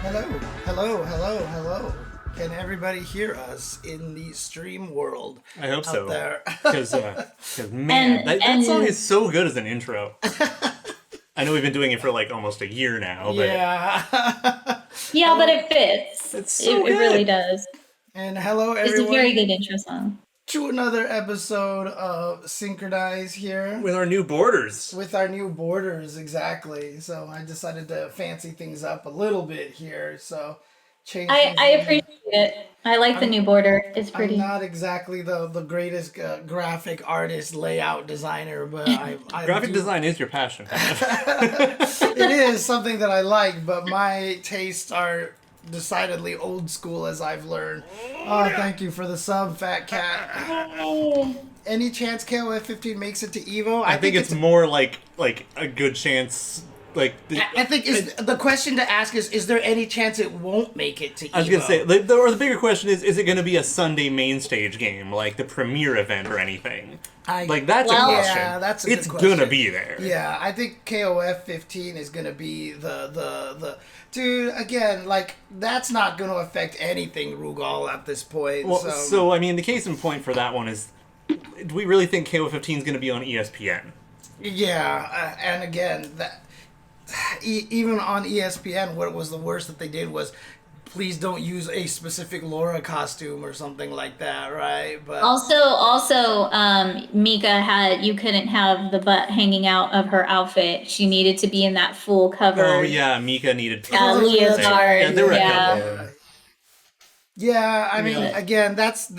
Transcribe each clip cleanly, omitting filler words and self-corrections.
Hello, hello, hello, hello. Can everybody hear us in the stream world? I hope so. There. Because man, that song is so good as an intro. I know we've been doing it for like almost a year now, but Yeah. Yeah, but it fits. It's so it really good. does. And hello, everyone. It's a very good intro song. To another episode of SNKronize here. with our new borders. With our new borders, exactly. So I decided to fancy things up a little bit here. So change. I appreciate it. I like the new border. It's pretty. I'm not exactly the greatest graphic artist, layout designer, but I Graphic design is your passion. It is something that I like, but my tastes are decidedly old school, as I've learned. Oh, thank you for the sub, Fat Cat. Any chance KOF 15 makes it to Evo? I think it's more like a good chance. Like I think the question to ask is there any chance it won't make it to Evo? I was gonna say, or the bigger question is it going to be a Sunday main stage game, like the premiere event or anything? That's a question. Yeah, that's a good It's question. gonna be there. Yeah, I think KOF 15 is gonna be the dude. Again, like that's not gonna affect anything, Rugal, at this point. Well, so I mean, the case in point for that one is, do we really think KOF 15 is going to be on ESPN? Yeah, and again, that even on ESPN, what was the worst that they did was, please don't use a specific Laura costume or something like that, right? But Also, Mika you couldn't have the butt hanging out of her outfit. She needed to be in that full cover. Oh yeah, Mika needed leotard. Yeah, there were a couple. Yeah, I mean, again, that's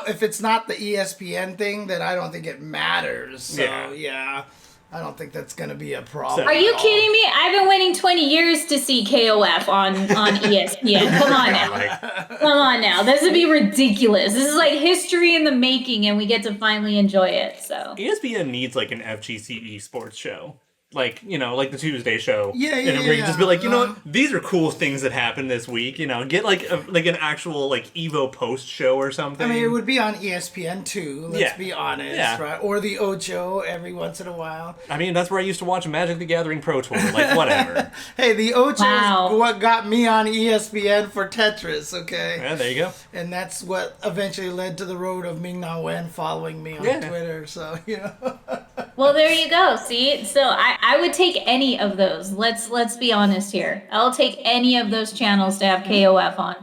if it's not the ESPN thing, then I don't think it matters. So yeah, I don't think that's going to be a problem. Are you kidding me? I've been waiting 20 years to see KOF on ESPN. Come on now. Come on now. This would be ridiculous. This is like history in the making, and we get to finally enjoy it. So ESPN needs like an FGC esports show. Like the Tuesday show. Yeah. And where you just be like, these are cool things that happened this week. Get like an actual like Evo post show or something. I mean, it would be on ESPN too. Let's be honest, right? Or the Ocho every once in a while. I mean, that's where I used to watch Magic the Gathering Pro Tour. Like whatever. Hey, the Ocho is what got me on ESPN for Tetris. Okay. Yeah, there you go. And that's what eventually led to the road of Ming Na Wen following me on Twitter. So Well, there you go. See, so I would take any of those. Let's be honest here. I'll take any of those channels to have KOF on.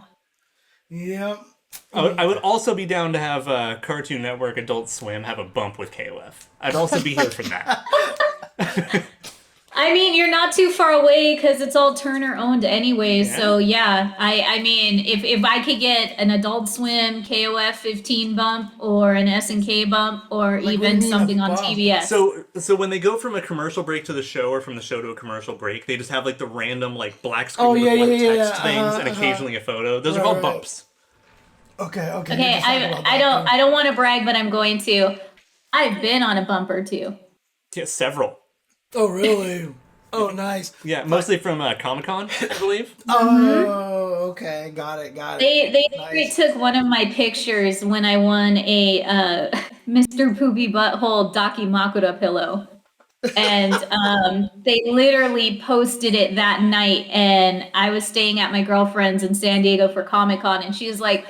Yep. I would also be down to have Cartoon Network, Adult Swim have a bump with KOF. I'd also be here for that. I mean, you're not too far away because it's all Turner owned anyway. Yeah. So yeah, I mean, if I could get an Adult Swim KOF 15 bump or an SNK bump or even something on TBS. So when they go from a commercial break to the show or from the show to a commercial break, they just have like the random like black screen with white text things and occasionally a photo. Those are called bumps. Okay. Okay, I don't want to brag, but I'm going to. I've been on a bumper too. Yeah, several. Oh, really? Oh, nice. Yeah, mostly from Comic-Con, I believe. Oh, okay. Got it. They took one of my pictures when I won a Mr. Poopy Butthole Dakimakura pillow. And they literally posted it that night. And I was staying at my girlfriend's in San Diego for Comic-Con. And she was like,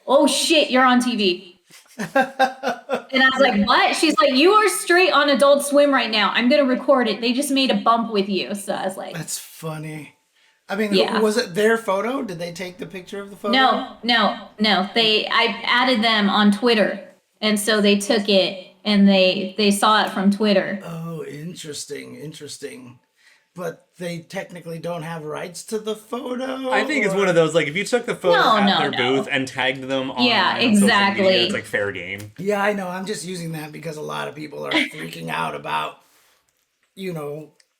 oh, shit, you're on TV. And I was like, what? She's like, you are straight on Adult Swim right now. I'm going to record it. They just made a bump with you. So I was like, that's funny. I mean, was it their photo? Did they take the picture of the photo? No. I added them on Twitter. And so they took it and they saw it from Twitter. Oh, interesting. But they technically don't have rights to the photo? I think it's one of those, like, if you took the photo at their booth and tagged them on, exactly. social media, it's like fair game. Yeah, I know. I'm just using that because a lot of people are freaking out about,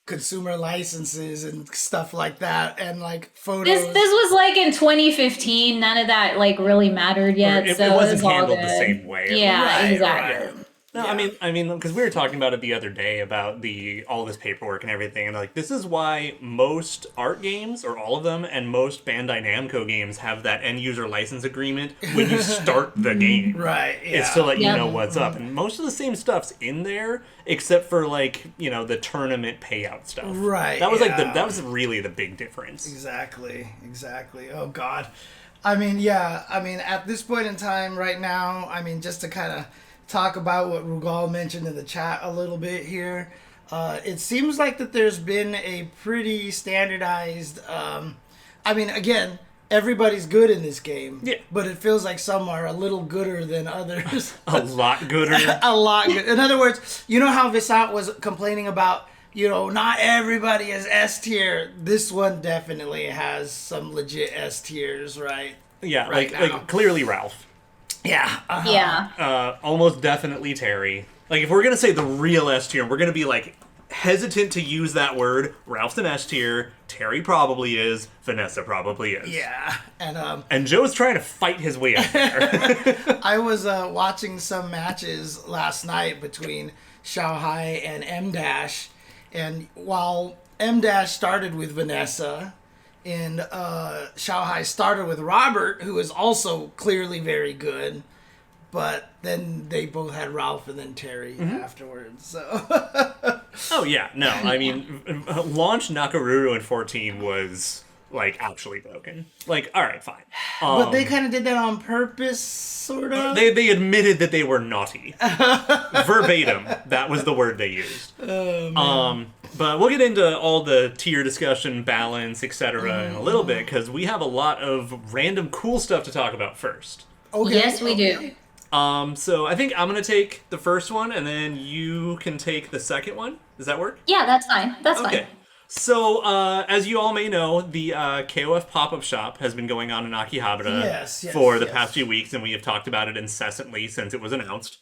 consumer licenses and stuff like that, and like photos. This was like in 2015. None of that like really mattered yet. It so wasn't it was handled all the good. same way. Yeah, exactly. Right. No, Yeah. I mean, because we were talking about it the other day about all this paperwork and everything, and like this is why most art games, or all of them, and most Bandai Namco games have that end user license agreement when you start the game. Right. Yeah. It's to let you know what's up, and most of the same stuff's in there, except for like the tournament payout stuff. Right. That was that was really the big difference. Exactly. Oh God. I mean, at this point in time, right now, just to kind of talk about what Rugal mentioned in the chat a little bit here. It seems like that there's been a pretty standardized. Again, everybody's good in this game. Yeah. But it feels like some are a little gooder than others. A lot gooder. A lot good. In other words, you know how Visat was complaining about, not everybody is S tier. This one definitely has some legit S tiers, right? Yeah, right like clearly Ralph. Yeah. Yeah. Almost definitely Terry. Like, if we're gonna say the real S tier, we're gonna be like hesitant to use that word. Ralph's an S tier. Terry probably is. Vanessa probably is. Yeah. And Joe's trying to fight his way up there. I was watching some matches last night between Xiaohai and M Dash, and while M Dash started with Vanessa, and Xiaohai started with Robert, who is also clearly very good, but then they both had Ralph and then Terry afterwards. So. Oh yeah, no, I mean, launch Nakaruru in 14 was like actually broken. Like, all right, fine. But they kind of did that on purpose, sort of. They admitted that they were naughty. Verbatim, that was the word they used. But we'll get into all the tier discussion, balance, etc. in a little bit, because we have a lot of random cool stuff to talk about first. Okay. Yes, we do. So I think I'm going to take the first one, and then you can take the second one. Does that work? Yeah, that's fine. That's Okay. fine. So, as you all may know, the KOF pop-up shop has been going on in Akihabara for the past few weeks, and we have talked about it incessantly since it was announced.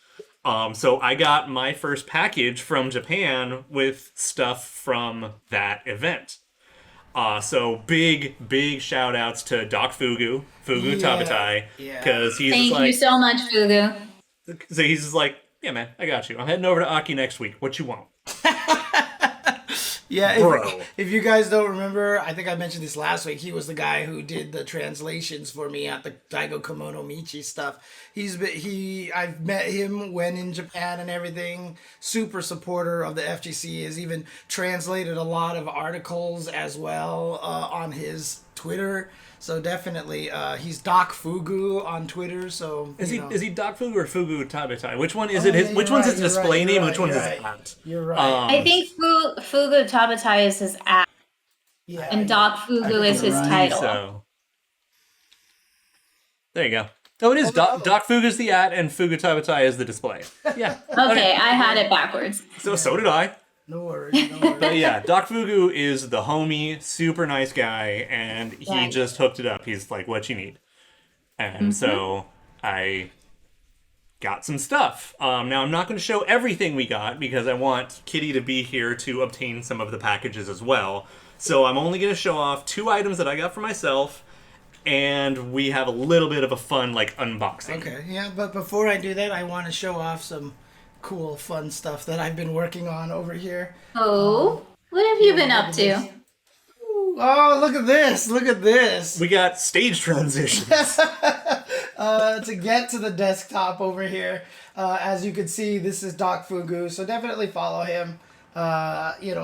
So I got my first package from Japan with stuff from that event. So big shout outs to Doc Fugu Tabatai, because he's Thank you so much, Fugu. So he's just like, yeah, man, I got you. I'm heading over to Aki next week. What you want? Yeah, Bro. If you guys don't remember, I think I mentioned this last week. He was the guy who did the translations for me at the Daigo Kimono Michi stuff. I've met him when in Japan and everything. Super supporter of the FGC. Has even translated a lot of articles as well on his Twitter. So definitely, he's Doc Fugu on Twitter. So is he Doc Fugu or Fugu Tabatai? Which one is it? Which one's his display name? Which one's his at? You're right. I think Fugu Tabatai is his app, and Doc Fugu is his title. So there you go. Oh, it is Doc Fugu's the at, and Fugu Tabatai is the display. Yeah. Okay, I had it backwards. So did I. No worries. But yeah, Doc Fugu is the homie, super nice guy, and he just hooked it up. He's like, what you need? And so I got some stuff. Now, I'm not going to show everything we got because I want Kitty to be here to obtain some of the packages as well. So I'm only going to show off 2 items that I got for myself, and we have a little bit of a fun, like, unboxing. Okay, yeah, but before I do that, I want to show off some cool, fun stuff that I've been working on over here. Oh, what have you been up to? Oh, look at this! Look at this! We got stage transitions. To get to the desktop over here, as you can see, this is Doc Fugu, so definitely follow him.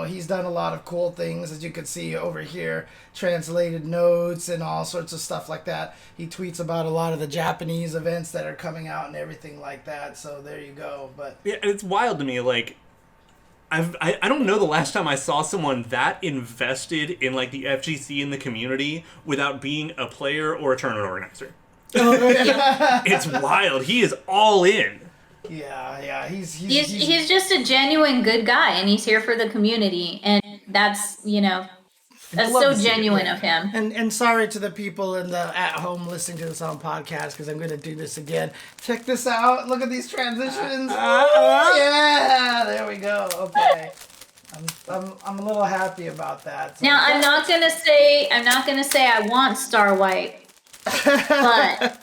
He's done a lot of cool things, as you can see over here, translated notes and all sorts of stuff like that. He tweets about a lot of the Japanese events that are coming out and everything like that, so there you go. But yeah, it's wild to me, like, I don't know the last time I saw someone that invested in, like, the FGC in the community without being a player or a tournament organizer. It's wild. He is all in. Yeah, he's just a genuine good guy, and he's here for the community, and that's so genuine of him. And sorry to the people at home listening to this on podcast, because I'm going to do this again. Check this out. Look at these transitions. Yeah, there we go. Okay. I'm a little happy about that. So now I'm not gonna say I want Star White, but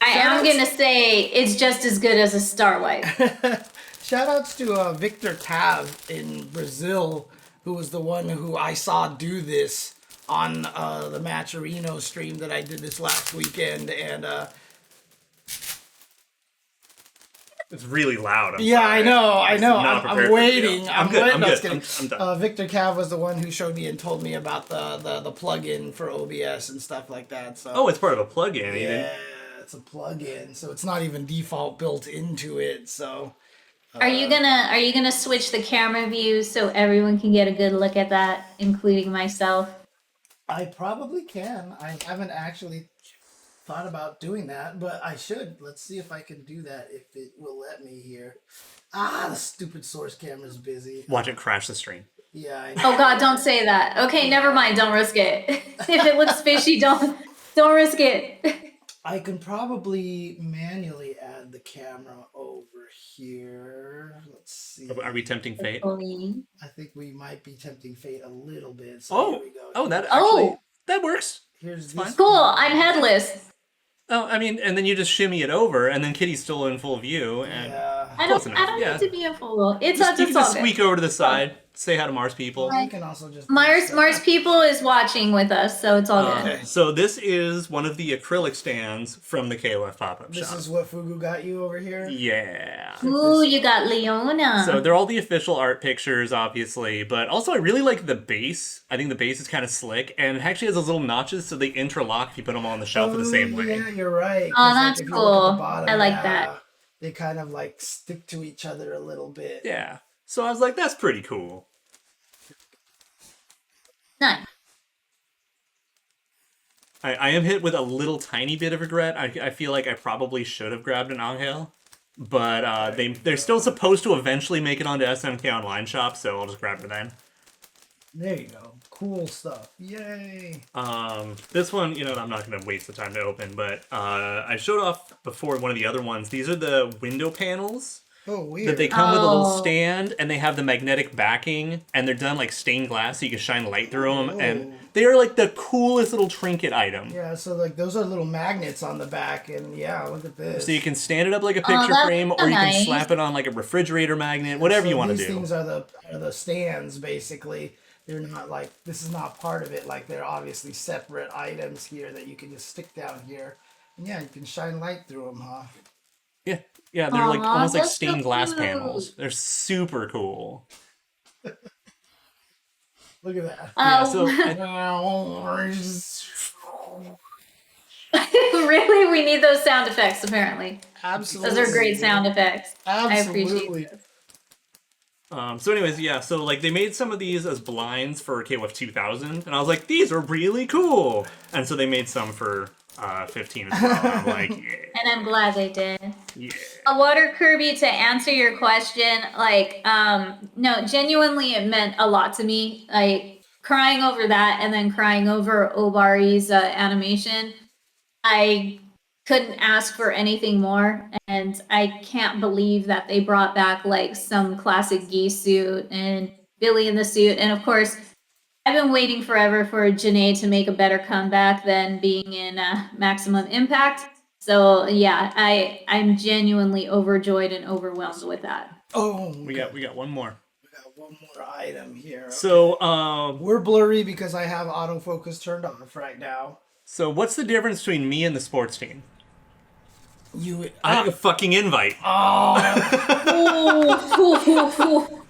I am gonna say it's just as good as a Star White. Shoutouts to Victor Cav in Brazil, who was the one who I saw do this on the Matcherino stream that I did this last weekend, and it's really loud. yeah, sorry. I know. Not prepared I'm for waiting. you. I'm good. waiting. I'm No, good. just kidding. I'm done. Victor Cav was the one who showed me and told me about the plugin for OBS and stuff like that. So Oh, it's part of a plugin. yeah, it's a plugin, so it's not even default built into it. So Are you gonna switch the camera view so everyone can get a good look at that, including myself? I probably can. I haven't actually thought about doing that, but I should. Let's see if I can do that, if it will let me here. The stupid source camera's busy. Watch it crash the stream. Yeah, I know. Oh God, don't say that. Okay, never mind. Don't risk it. If it looks fishy, don't risk it. I can probably manually add the camera over here. Let's see. Are we tempting fate? I think we might be tempting fate a little bit. So Oh, here we go. that works. Here's fine. this. Cool. I'm headless. Oh, I mean, and then you just shimmy it over, and then Kitty's still in full view, and Yeah. I Close don't enough, yeah. need to be a fool. It's you all can just just all good. squeak over to the side, say hi to Mars people. I can also just Mars people is watching with us, so it's all good. Okay. So this is one of the acrylic stands from the KOF pop-up This shop. is what Fugu got you over here. Yeah. Ooh, you got Leona. So they're all the official art pictures, obviously, but also I really like the base. I think the base is kind of slick, and it actually has those little notches so they interlock if you put them all on the shelf in the same way. Yeah, you're right. Oh, 'Cause, that's if you look at the cool. bottom, I like that. They kind of like stick to each other a little bit. Yeah. So I was like, that's pretty cool. Nice. I am hit with a little tiny bit of regret. I feel like I probably should have grabbed an Angel, but they're still supposed to eventually make it onto SNK Online Shop, so I'll just grab it then. There you go. Cool stuff. Yay. This one, I'm not going to waste the time to open, but I showed off before one of the other ones. These are the window panels Oh, weird. that they come with a little Oh. stand, and they have the magnetic backing, and they're done like stained glass, so you can shine light through them, Oh. and they are like the coolest little trinket item. Yeah, so like those are little magnets on the back, and yeah, look at this. So you can stand it up like a picture that's frame, so or you can nice. slap it on like a refrigerator magnet, whatever you want to These do. things are the stands, basically. They're not like, this is not part of it. Like, they're obviously separate items here that you can just stick down here. And yeah, you can shine light through them, huh? Yeah, they're like Aw, almost like that's so stained glass cute. panels. They're super cool. Look at that. Yeah, so Really, we need those sound effects. Apparently, Absolutely. those are great sound effects. I Absolutely. appreciate it. so anyways, yeah, so like they made some of these as blinds for KOF 2000, and I was like, these are really cool. And so they made some for 15 as well. And I'm like, yeah. And I'm glad they did. Yeah. A Water Kirby, to answer your question, no, genuinely, it meant a lot to me. Like, crying over that and then crying over Obari's animation, I couldn't ask for anything more. And I can't believe that they brought back, like, some classic geese suit and Billy in the suit. And, of course, I've been waiting forever for Janae to make a better comeback than being in Maximum Impact. So yeah, I'm genuinely overjoyed and overwhelmed with that. Oh, We got one more. we got one more item here. So We're blurry because I have autofocus turned off right now. so what's the difference between me and the sports team? You. I have a fucking invite. Ooh.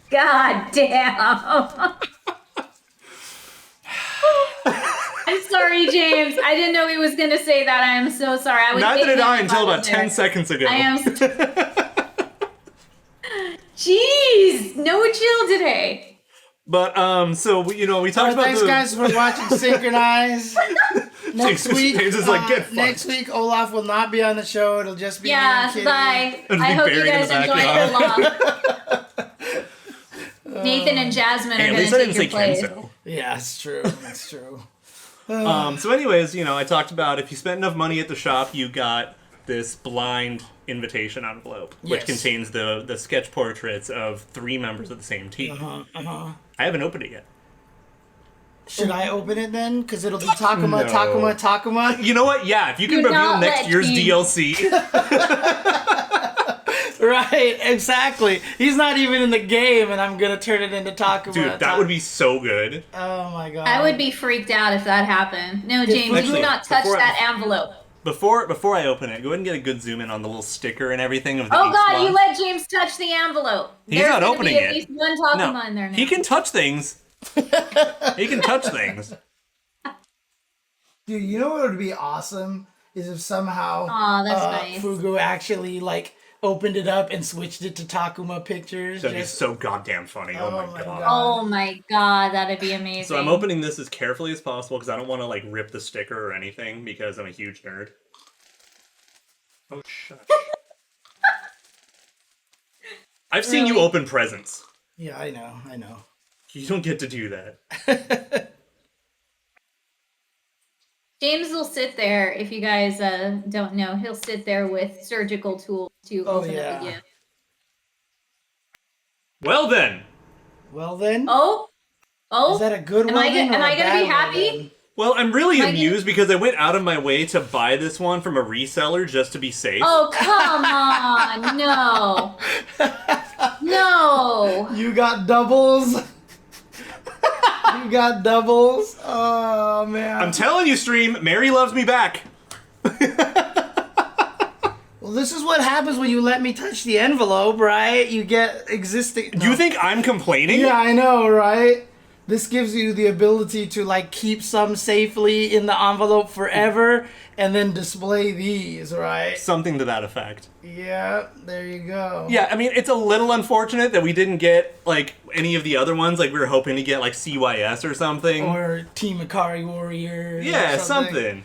God damn. I'm sorry, James. I didn't know he was going to say that. I am so sorry. I was Neither did thinking I until about there. 10 seconds ago. I am. Jeez, no chill today. But so we talked about Thanks, guys, for watching Synchronize. Next James- week, James is like, "Get fucked." next week, Olaf will not be on the show. It'll just be me Yeah, and Kitty. bye. It'll be I hope you buried in guys the enjoyed backyard. your long. Nathan and Jasmine Hey, are at going least to I take didn't your say place. Chenso. Yeah, it's true. It's true. So anyways, I talked about if you spent enough money at the shop, you got this blind invitation envelope, which Yes. contains the sketch portraits of 3 members of the same team. I haven't opened it yet. Should I open it then? Because it'll be Takuma, No. Takuma, Takuma. You know what? Yeah, if you can Do reveal not next let year's me. DLC. Right, exactly. He's not even in the game, and I'm gonna turn it into Takuma. Dude, that would be so good. Oh my god. I would be freaked out if that happened. No, James, Actually, do not touch before- that envelope. Before I open it, go ahead and get a good zoom in on the little sticker and everything of the Oh god, East you one. let James touch the envelope. He's There's not gonna opening be at it. least one Takuma in there now. He can touch things. He can touch things. Dude, you know what would be awesome is if somehow Aw, that's nice. Fugu actually like opened it up and switched it to Takuma pictures. That'd be just- so goddamn funny. Oh, Oh my my god. God. Oh my god, that'd be amazing. So I'm opening this as carefully as possible because I don't want to like rip the sticker or anything because I'm a huge nerd. Oh shush. I've seen you Really? open presents. Yeah, I know. You don't get to do that. James will sit there, if you guys don't know, he'll sit there with surgical tools to Oh, open yeah. up a gift. Well then. Well then, Oh? is that a good am one? I gonna- am I gonna be happy? Well, I'm really Am I amused because I went out of my way to buy this one from a reseller just to be safe. Oh, come on. No. No. You got doubles. You got doubles. Oh man. I'm telling you, stream, Mary loves me back. Well, this is what happens when you let me touch the envelope, right? You get existing. Do you think I'm complaining? Yeah, I know, right? This gives you the ability to like keep some safely in the envelope forever and then display these, right? Something to that effect. Yeah, there you go. Yeah, I mean, it's a little unfortunate that we didn't get, like, any of the other ones. Like, we were hoping to get, like, CYS or something. Or Team Ikari Warriors. Yeah, or something.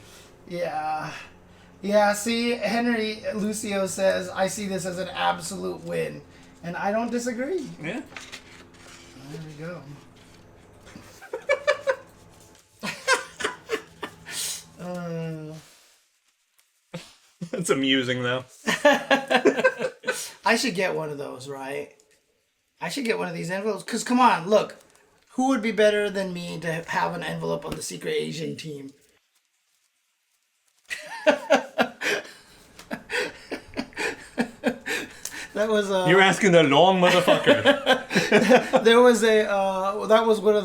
Yeah. Yeah, see, Henry Lucio says, I see this as an absolute win. And I don't disagree. Yeah. There we go. That's amusing, though. I should get one of those, right? I should get one of these envelopes. Because, come on, look. Who would be better than me to have an envelope on the Secret Asian team? That was You're asking the long motherfucker. there was a that was one of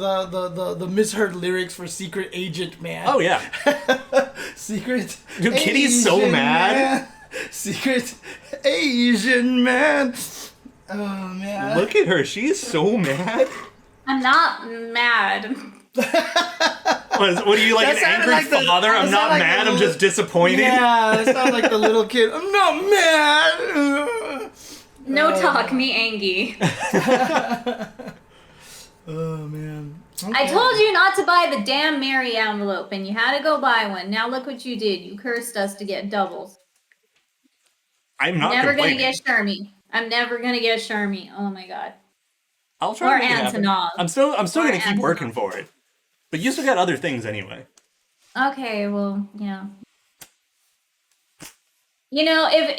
the misheard lyrics for Secret Agent Man. Oh, yeah. Secret Dude, Kitty's so Asian mad. Man. Secret Asian Man. Oh man. Look at her. She is so mad. I'm not mad. What are you, like, That an sounded angry like the- father? that I'm not sounded like mad. the I'm just disappointed. Yeah, it sounds like the little kid. I'm not mad. No talk, me Angie. Oh man. I told you not to buy the damn Mary envelope, and you had to go buy one. Now look what you did. You cursed us to get doubles. I'm not Never gonna complaining. get Shermie. I'm never gonna get Shermie. Oh my god. I'll try Or to make it happen. Antonov. I'm still Or gonna keep Antonov. working for it. But you still got other things anyway. Okay, well, yeah. You know, if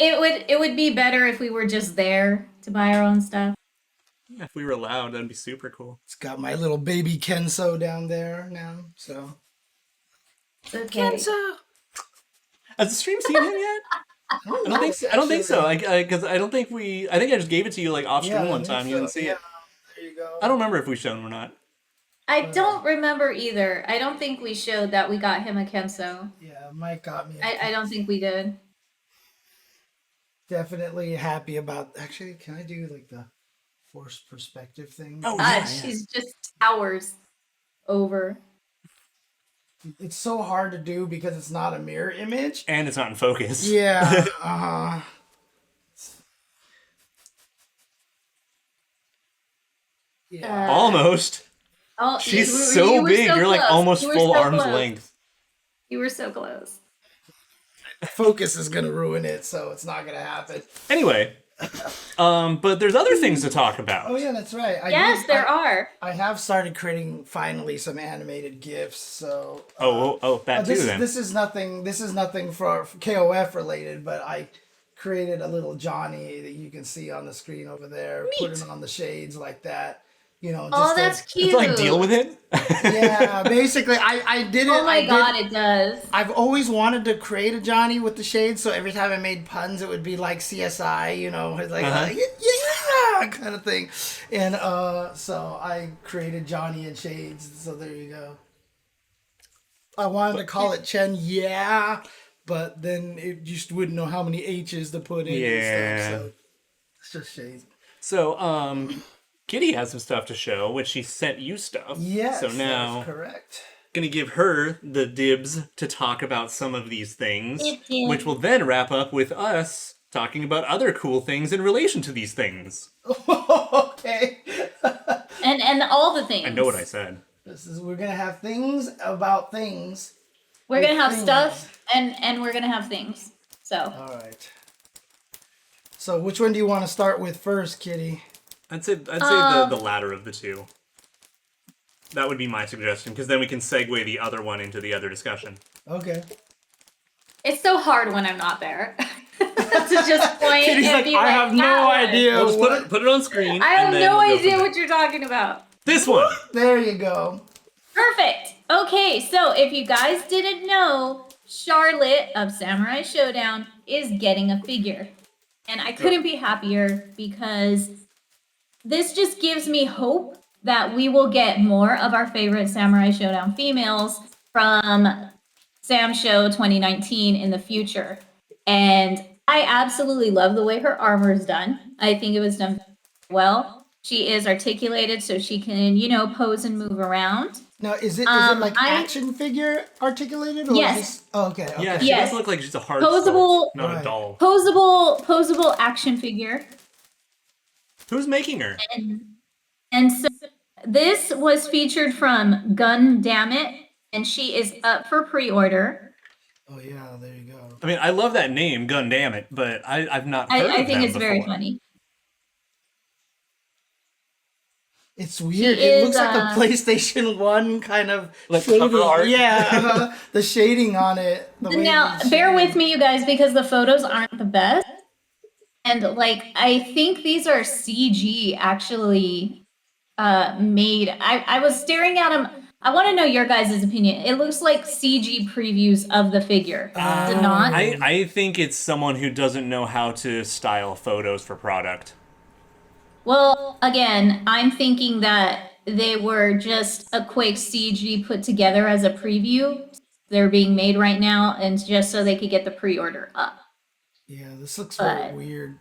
it would be better if we were just there to buy our own stuff. If we were allowed, that'd be super cool. It's got my little baby Kenso down there now. So It's okay. Has the stream seen him yet? I don't think so. Because I don't think we. I think I just gave it to you like off stream one time. You didn't see it. There you go. I don't remember if we showed him or not. I don't remember either. I don't think we showed that we got him a Kenso. Yeah, Mike got me. I don't think we did. Definitely happy about. Actually, can I do like the forced perspective thing? Oh, God, yeah. she's just towers over. It's so hard to do because it's not a mirror image. And it's not in focus. Yeah. Yeah. Almost. Oh, She's you so were big. so You're like close. almost You were full so arm's close. length. You were so close. Focus is gonna ruin it, so it's not gonna happen. Anyway, but there's other things to talk about. Oh yeah, that's right. Yes, there are. I have started creating finally some animated GIFs. So That too then. this is nothing. This is nothing for KOF related, but I created a little Johnny that you can see on the screen over there. Put it on the shades like that. You know, Oh, just that's cute. It's like deal with it. yeah, basically, I did it. Oh my god, it does. I've always wanted to create a Johnny with the shades, so every time I made puns, it would be like CSI, you know, like yeah, kind of thing. And so I created Johnny and shades. So there you go. I wanted to call it Chen, yeah, but then it just wouldn't know how many H's to put in and stuff. So it's just shades. So, Kitty has some stuff to show, which she sent you stuff. Yes, so now that's correct. Gonna give her the dibs to talk about some of these things, Dibs. which will then wrap up with us talking about other cool things in relation to these things. Okay. And all the things. I know what I said. We're gonna have things about things. We're gonna have things. stuff and we're gonna have things. So. All right. So which one do you want to start with first, Kitty? I'd say the latter of the two. That would be my suggestion, because then we can segue the other one into the other discussion. Okay. It's so hard when I'm not there to just point Kitty's and like, be I like, have no "That one." idea. We'll just put it on screen. I have and then no we'll go from idea there. what you're talking about. This one. There you go. Perfect. Okay, so if you guys didn't know, Charlotte of Samurai Showdown is getting a figure. And I couldn't be happier because this just gives me hope that we will get more of our favorite Samurai Showdown females from Sam Show 2019 in the future. And I absolutely love the way her armor is done. I think it was done well. She is articulated so she can, you know, pose and move around. Now, is it like I- action figure articulated? Or Yes. Is this... Oh, okay. Yeah, Okay. she Yes. does look like she's a hard Posable- sculpt, not Right. a doll. Posable action figure. Who's making her? And so this was featured from Gun Damn It, and she is up for pre-order. Oh, yeah, there you go. I mean, I love that name, Gun Damn It, but I've not heard I of think them it's very before. funny. It's weird. She It is, looks like a PlayStation 1 kind of Like shading. cover art? Yeah, the shading on it. The way Now, it's bear shaded. with me, you guys, because the photos aren't the best. And, like, I think these are CG actually made. I was staring at them. I want to know your guys' opinion. It looks like CG previews of the figure. Does it not? I think it's someone who doesn't know how to style photos for product. Well, again, I'm thinking that they were just a quick CG put together as a preview. They're being made right now, and just so they could get the pre-order up. Yeah, this looks very weird.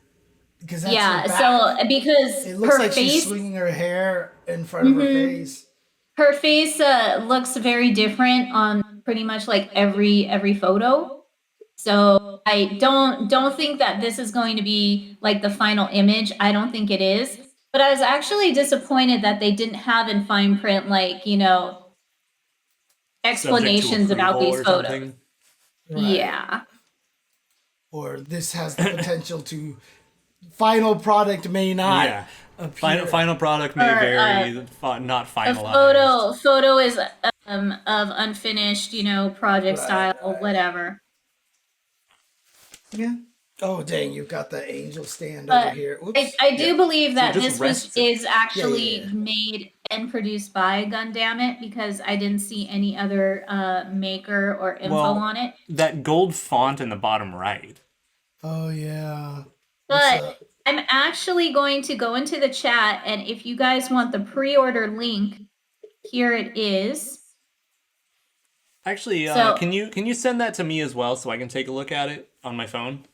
Because that's Yeah, her back. so because It looks her like she's face, swinging her hair in front of her face. her face looks very different on pretty much like every photo. So I don't think that this is going to be like the final image. I don't think it is. But I was actually disappointed that they didn't have in fine print, like, you know, explanations about these photos. Something. Right. Yeah. Or this has the potential to... Final product may not Yeah. appear. Final product may Or, vary, not A finalized. photo is of unfinished, you know, project style, whatever. Yeah. Oh, dang, you've got the angel stand But over here. Oops. I do believe that just this rests is actually Yeah. made and produced by Gundamit because I didn't see any other maker or info Well, on it. That gold font in the bottom right. Oh, yeah. But I'm actually going to go into the chat, and if you guys want the pre-order link, here it is. Actually, So- can you send that to me as well so I can take a look at it on my phone?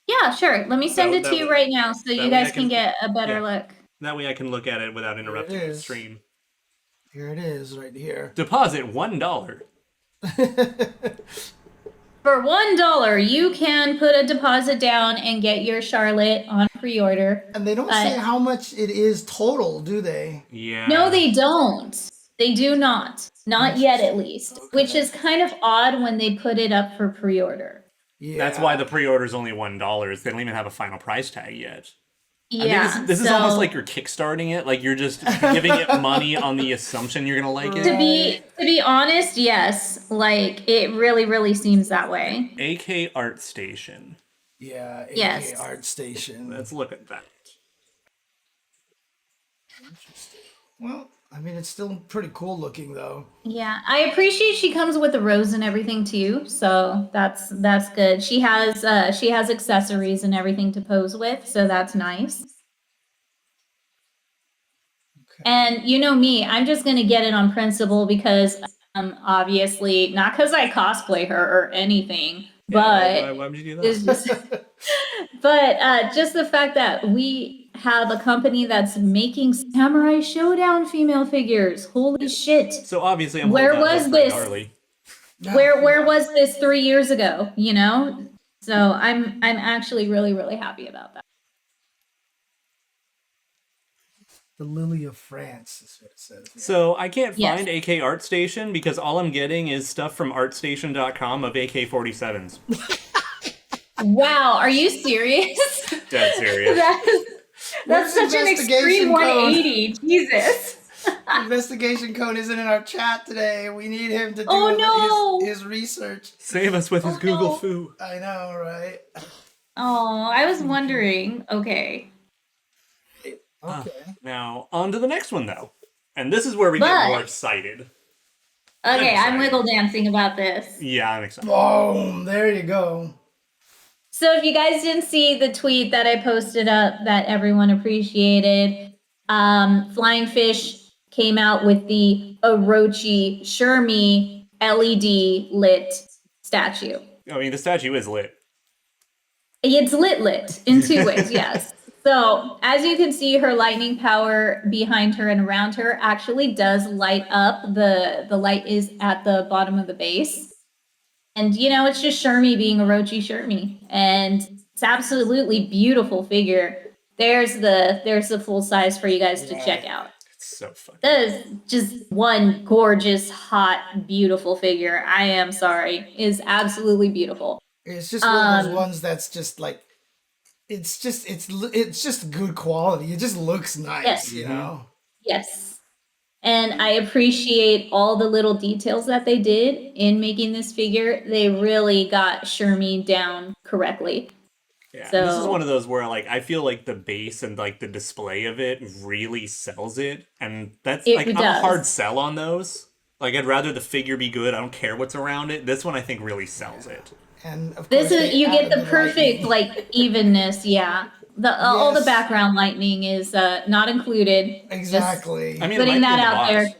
Yeah, sure. Let me send it to you right now so you way guys I can can- get a better yeah. look. That way I can look at it without interrupting the is. stream. Here it is, right here. Deposit $1. For $1, you can put a deposit down and get your Charlotte on pre-order. And they don't say how much it is total, do they? Yeah. No, they don't. They do not. Not yet, at least. Which is kind of odd when they put it up for pre-order. Yeah. That's why the pre-order is only $1. They don't even have a final price tag yet. Yeah. I think this is almost like you're kickstarting it. Like you're just giving it money on the assumption you're gonna like it. to be honest, yes. Like it really seems that way. AK Art Station. Yeah, AK Yes. Art Station. Let's look at that. Interesting. Well, I mean, it's still pretty cool looking, though. Yeah, I appreciate she comes with a rose and everything too, so that's good. She has accessories and everything to pose with, so that's nice. Okay. And you know me, I'm just gonna get it on principle because obviously not because I cosplay her or anything, but why would you do it's that? just just the fact that we have a company that's making Samurai Showdown female figures. Holy shit! So obviously, I'm Where holding out was hope for this? Gnarly. Where was this 3 years ago? You know, so I'm actually really happy about that. The Lily of France is what it says. Yeah. So I can't Yes. find AK ArtStation because all I'm getting is stuff from ArtStation.com of AK-47s. Wow, are you serious? Dead serious. That's such an extreme 180. Jesus. Investigation code isn't in our chat today. We need him to do Oh, no. his research. Save us with his Google no. foo. I know, right? Oh, I was wondering. Okay. Okay. Now, on to the next one, though. And this is where we get more excited. Okay, I'm excited. wiggle dancing about this. Yeah, I'm excited. Boom! There you go. So if you guys didn't see the tweet that I posted up that everyone appreciated, Flying Fish came out with the Orochi Shermie LED lit statue. I mean, the statue is lit. It's lit in two ways, yes. So as you can see, her lightning power behind her and around her actually does light up. The light is at the bottom of the base. And, you know, it's just Shermie being Orochi Shermie. And it's absolutely beautiful figure. There's the full size for you guys to check out. It's so fun. That is just one gorgeous, hot, beautiful figure. I am sorry. It is absolutely beautiful. It's just one of those ones that's just like, it's just good quality. It just looks nice, Yes. you know? Yes. And I appreciate all the little details that they did in making this figure. They really got Shermie down correctly. Yeah, So, this is one of those where, like, I feel like the base and, like, the display of it really sells it. And that's, like, I'm a hard sell on those. Like, I'd rather the figure be good. I don't care what's around it. This one, I think, really sells it. And of this course, is, you get the perfect, like, evenness, yeah. All the Yes. background lightning is not included. Exactly. I mean, Putting it might that out be in the box.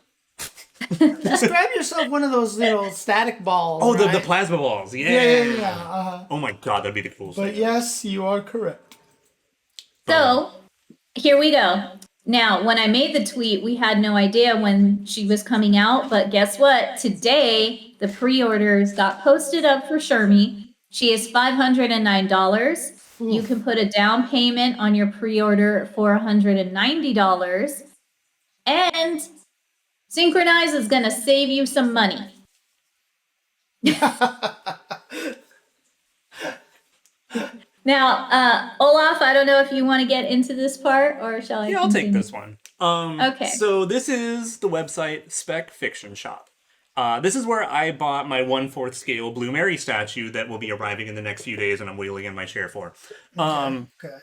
there. Just grab yourself one of those little static balls. Oh, the right? plasma balls. Yeah. Yeah. Uh-huh. Oh my god, that'd be the coolest But thing. yes, you are correct. So, here we go. Now, when I made the tweet, we had no idea when she was coming out, but guess what? Today, the pre-orders got posted up for Shermie. She is $509. You can put a down payment on your pre-order for $190. And SNKronize is going to save you some money. Now, Olaf, I don't know if you want to get into this part or shall I? Yeah, I'll take continue? this one. Okay. So this is the website Spec Fiction Shop. This is where I bought my 1/4 scale Blue Mary statue that will be arriving in the next few days and I'm wheeling in my chair for. Okay.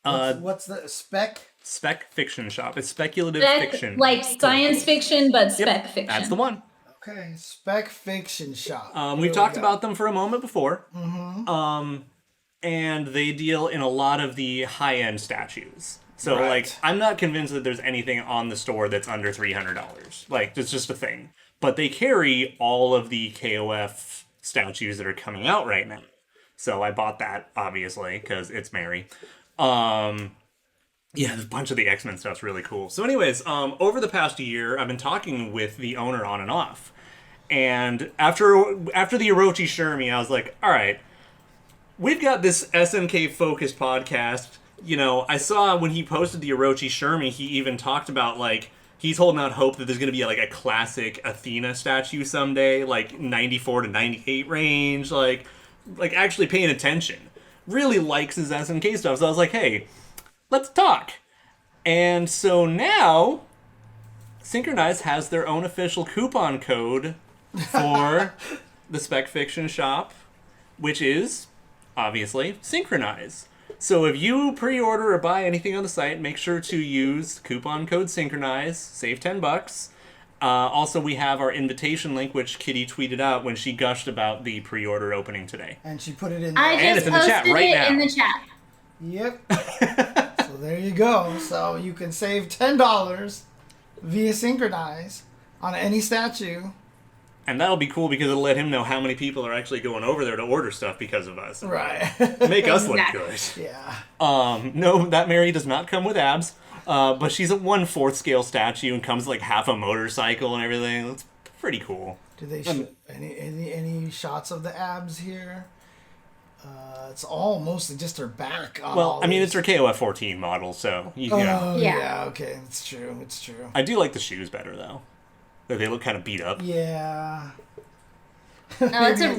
What's the spec? Spec Fiction Shop. It's speculative Spec, fiction. like science fiction, but spec fiction. That's the one. Okay, Spec Fiction Shop. We've talked about them for a moment before. And they deal in a lot of the high-end statues. So, like, I'm not convinced that there's anything on the store that's under $300. Like, it's just a thing. But they carry all of the KOF statues that are coming out right now. So I bought that, obviously, because it's Mary. Yeah, a bunch of the X-Men stuff's really cool. So anyways, over the past year, I've been talking with the owner on and off. And after the Orochi Shermie, I was like, all right, we've got this SNK-focused podcast. You know, I saw when he posted the Orochi Shermie, he even talked about, like, he's holding out hope that there's going to be, like, a classic Athena statue someday, like, 94 to 98 range, like actually paying attention. Really likes his SNK stuff, so I was like, hey, let's talk. And so now, SNKronize has their own official coupon code for the Spec Fiction Shop, which is, obviously, SNKronize. So if you pre-order or buy anything on the site, make sure to use coupon code SNKronize, save $10. Also, we have our invitation link, which Kitty tweeted out when she gushed about the pre-order opening today. And she put it in I there. just it's in the chat posted right it now. in the chat. Yep. So there you go. So you can save $10 via SNKronize on any statue. And that'll be cool because it'll let him know how many people are actually going over there to order stuff because of us. Right. Make us look Exactly. good. Yeah. No, that Mary does not come with abs. But she's a 1/4 scale statue and comes like half a motorcycle and everything. It's pretty cool. Do they show any shots of the abs here? It's all mostly just her back. On Well, all I mean, these. it's her KOF 14 model, so you Oh, know. yeah. Okay, it's true. It's true. I do like the shoes better though. They look kind of beat up. Yeah. No, it's a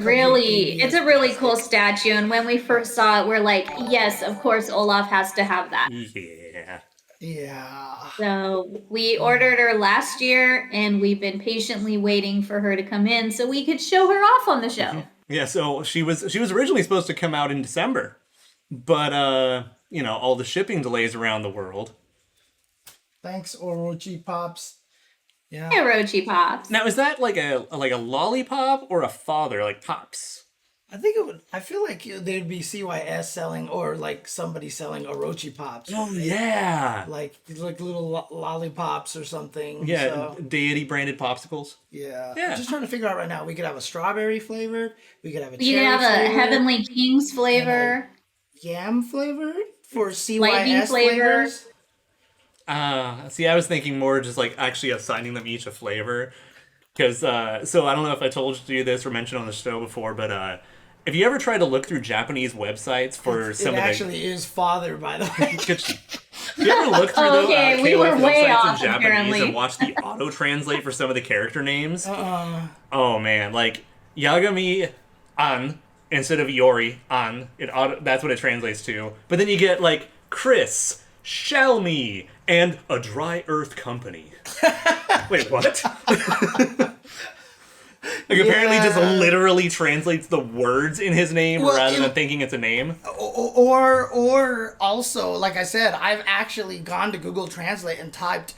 really cool statue. And when we first saw it, we're like, yes, of course, Olaf has to have that. Yeah. Yeah. So we ordered her last year, and we've been patiently waiting for her to come in so we could show her off on the show. Yeah, so she was originally supposed to come out in December. But all the shipping delays around the world. Thanks, Orochi Pops. Yeah. Hey, Rochi Pops. Now, is that like a lollipop or a father, like Pops? I think it would. I feel like there'd be CYS selling or like somebody selling Orochi Pops. Oh, yeah. Like little lollipops or something. Yeah, So, deity branded popsicles. yeah. Yeah. I'm just trying to figure out right now. We could have a strawberry flavored. We could have a You cherry can have a flavored, Heavenly Kings flavor. yam flavored for CYS Lightning flavor. flavors. See, I was thinking more just like actually assigning them each a flavor. Because, so I don't know if I told you this or mentioned on the show before, but if you ever try to look through Japanese websites for some It of actually is father, by the way. you ever look through the Okay, we KOF were way websites off, in Japanese apparently. and watch the auto-translate for some of the character names? Oh, man. Like, Yagami An instead of Iori An. That's what it translates to. But then you get, like, Chris, Shelmy, and a Dry Earth Company. Wait, what? Like, apparently just literally translates the words in his name rather than thinking it's a name. Or also, like I said, I've actually gone to Google Translate and typed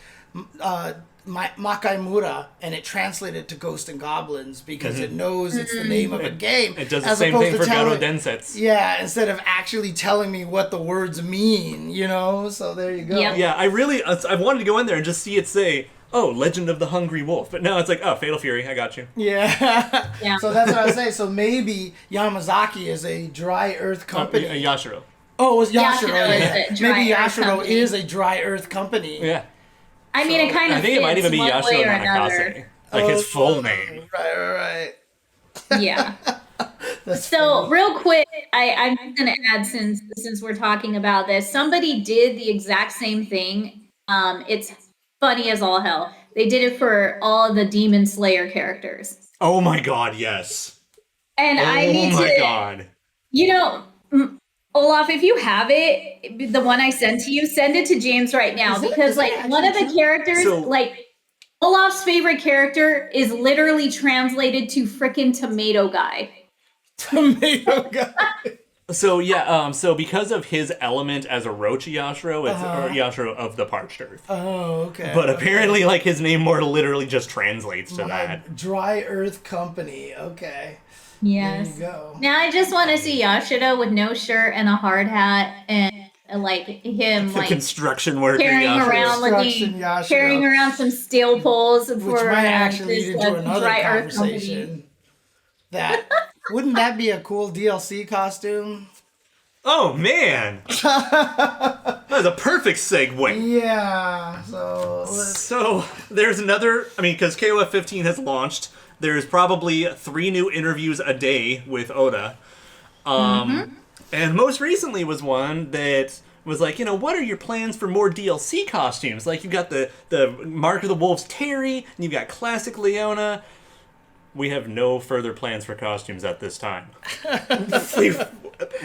Makaimura, and it translated to Ghost and Goblins because it knows it's the name of a game. It does the as same opposed thing to for Garo telling- Densetsu. Yeah, instead of actually telling me what the words mean, So there you go. Yep. Yeah, I wanted to go in there and just see it say, oh, Legend of the Hungry Wolf. But no, it's like, oh, Fatal Fury, I got you. Yeah. Yeah. So that's what I was saying. So maybe Yamazaki is a Dry Earth company. Yashiro. Oh, it was Yashiro. Yashiro is Yeah. a Dry Maybe Earth Yashiro company. is a Dry Earth company. Yeah. I mean, it kind of I think it might even be one way Yashiro or another. Nanakase. Like his full name. Right. Yeah. That's So real quick, I'm going to add since we're talking about this, somebody did the exact same thing. It's funny as all hell. They did it for all of the Demon Slayer characters, Oh my god, yes. and I need Oh my to, god. Olaf, if you have it, the one I sent to you, send it to James right now Is it- because is it like one of the actually characters, So- like Olaf's favorite character, is literally translated to frickin' Tomato Guy. Tomato guy. So yeah, so because of his element as Orochi Yashiro, it's Yashiro of the Parched Earth. Oh, okay. But apparently, like, his name more literally just translates to that. Dry Earth Company. Okay. Yes. There you go. Now I just want to see Yashiro with no shirt and a hard hat and like him The like construction worker carrying Yashiro. around Construction looking, Yashiro. carrying around some steel poles Which for might actually lead this, into another Dry Earth company. conversation. Wouldn't that be a cool DLC costume? Oh, man! That was a perfect segue. Yeah. So, there's another, because KOF 15 has launched. There's probably 3 new interviews a day with Oda. And most recently was one that was like, what are your plans for more DLC costumes? Like, you've got the Mark of the Wolves Terry, and you've got Classic Leona. We have no further plans for costumes at this time.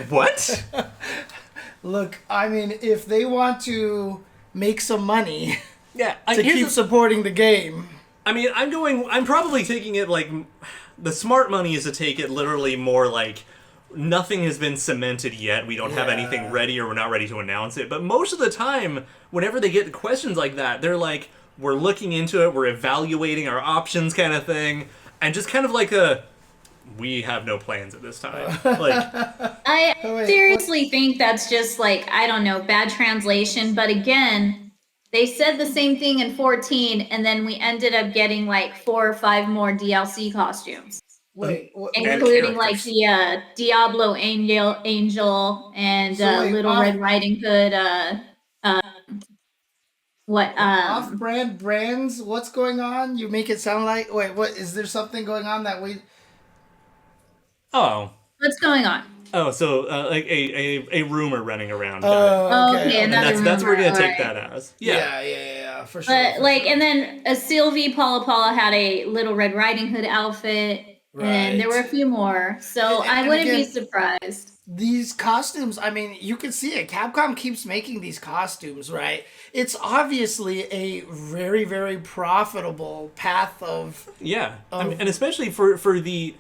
What? Look, if they want to make some money Yeah, to keep supporting the game. I'm probably taking it like, the smart money is to take it literally more like, nothing has been cemented yet. We don't have anything ready, or we're not ready to announce it. But most of the time, whenever they get questions like that, they're like, we're looking into it, we're evaluating our options kind of thing. And just kind of like we have no plans at this time. Like, I seriously think that's just like, I don't know, bad translation. But again, they said the same thing in 14, and then we ended up getting like 4 or 5 more DLC costumes. Wait, including like the Diablo Angel and Little Red Riding Hood. Off-brand brands? What's going on? You make it sound like... Wait, what? Is there something going on that we... Oh. What's going on? Oh, so like a rumor running around. Oh, okay. And that's what we're gonna take that as. Yeah, for sure. But and then a Sylvie Paula had a Little Red Riding Hood outfit. Right. And there were a few more, so I wouldn't be surprised. These costumes, I mean, you can see it. Capcom keeps making these costumes, right? It's obviously a very, very profitable path of... Yeah, I mean, and especially for the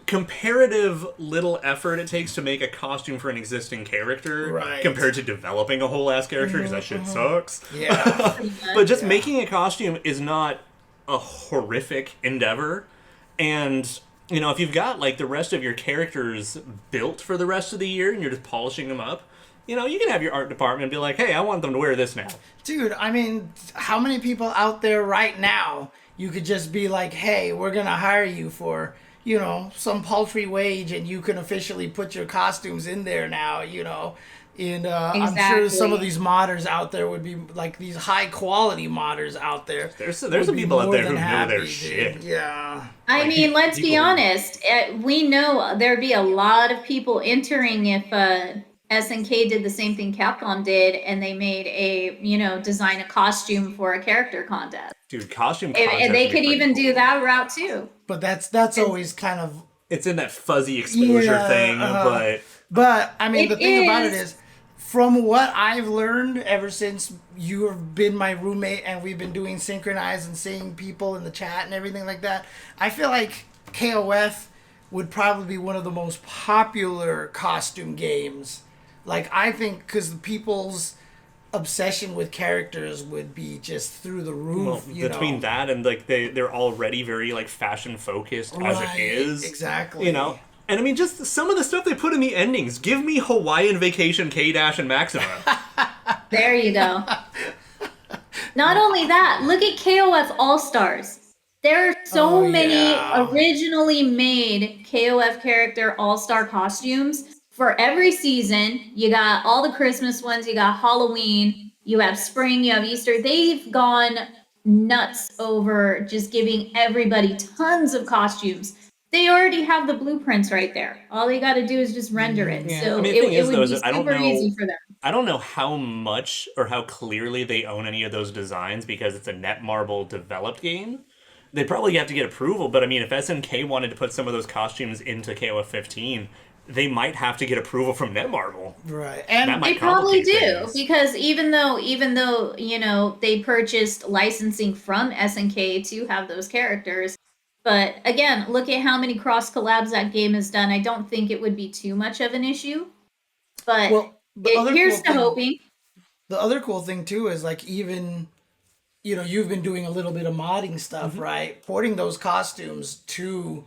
comparative little effort it takes to make a costume for an existing character compared to developing a whole ass character, because that shit sucks. Yeah. But just making a costume is not a horrific endeavor, and... You know, if you've got, like, the rest of your characters built for the rest of the year and you're just polishing them up, you know, you can have your art department be like, hey, I want them to wear this now. Dude, I mean, how many people out there right now you could just be like, hey, we're going to hire you for, you know, some paltry wage and you can officially put your costumes in there now, you know. And exactly. I'm sure some of these modders out there would be like these high quality modders out there. There's some people out there who know their shit. Yeah. I mean, let's be honest. We know there'd be a lot of people entering if SNK did the same thing Capcom did, and they made design a costume for a character contest. Dude, costume contest. And they could even do that route too. But that's always kind of... It's in that fuzzy exposure thing, But, I mean, the thing about it is, from what I've learned ever since you have been my roommate and we've been doing SNKronize and seeing people in the chat and everything like that, I feel like KOF would probably be one of the most popular costume games. Like, I think because people's obsession with characters would be just through the roof. Well, between that and like they're already very like fashion focused as it is. Exactly. You know? And I mean, just some of the stuff they put in the endings. Give me Hawaiian Vacation, K-Dash, and Maxima. There you go. Not only that, look at KOF All-Stars. There are so many originally made KOF character All-Star costumes for every season. You got all the Christmas ones, you got Halloween, you have spring, you have Easter. They've gone nuts over just giving everybody tons of costumes. They already have the blueprints right there. All they got to do is just render it. Yeah. So I mean, it would be super easy for them. I don't know how much or how clearly they own any of those designs because it's a Netmarble developed game. They probably have to get approval, but I mean, if SNK wanted to put some of those costumes into KOF 15, they might have to get approval from Netmarble. Right. And they probably do, because even though, you know, they purchased licensing from SNK to have those characters, but again, look at how many cross collabs that game has done. I don't think it would be too much of an issue. But here's to hoping. The other cool thing too is like even, you know, you've been doing a little bit of modding stuff, right? Porting those costumes to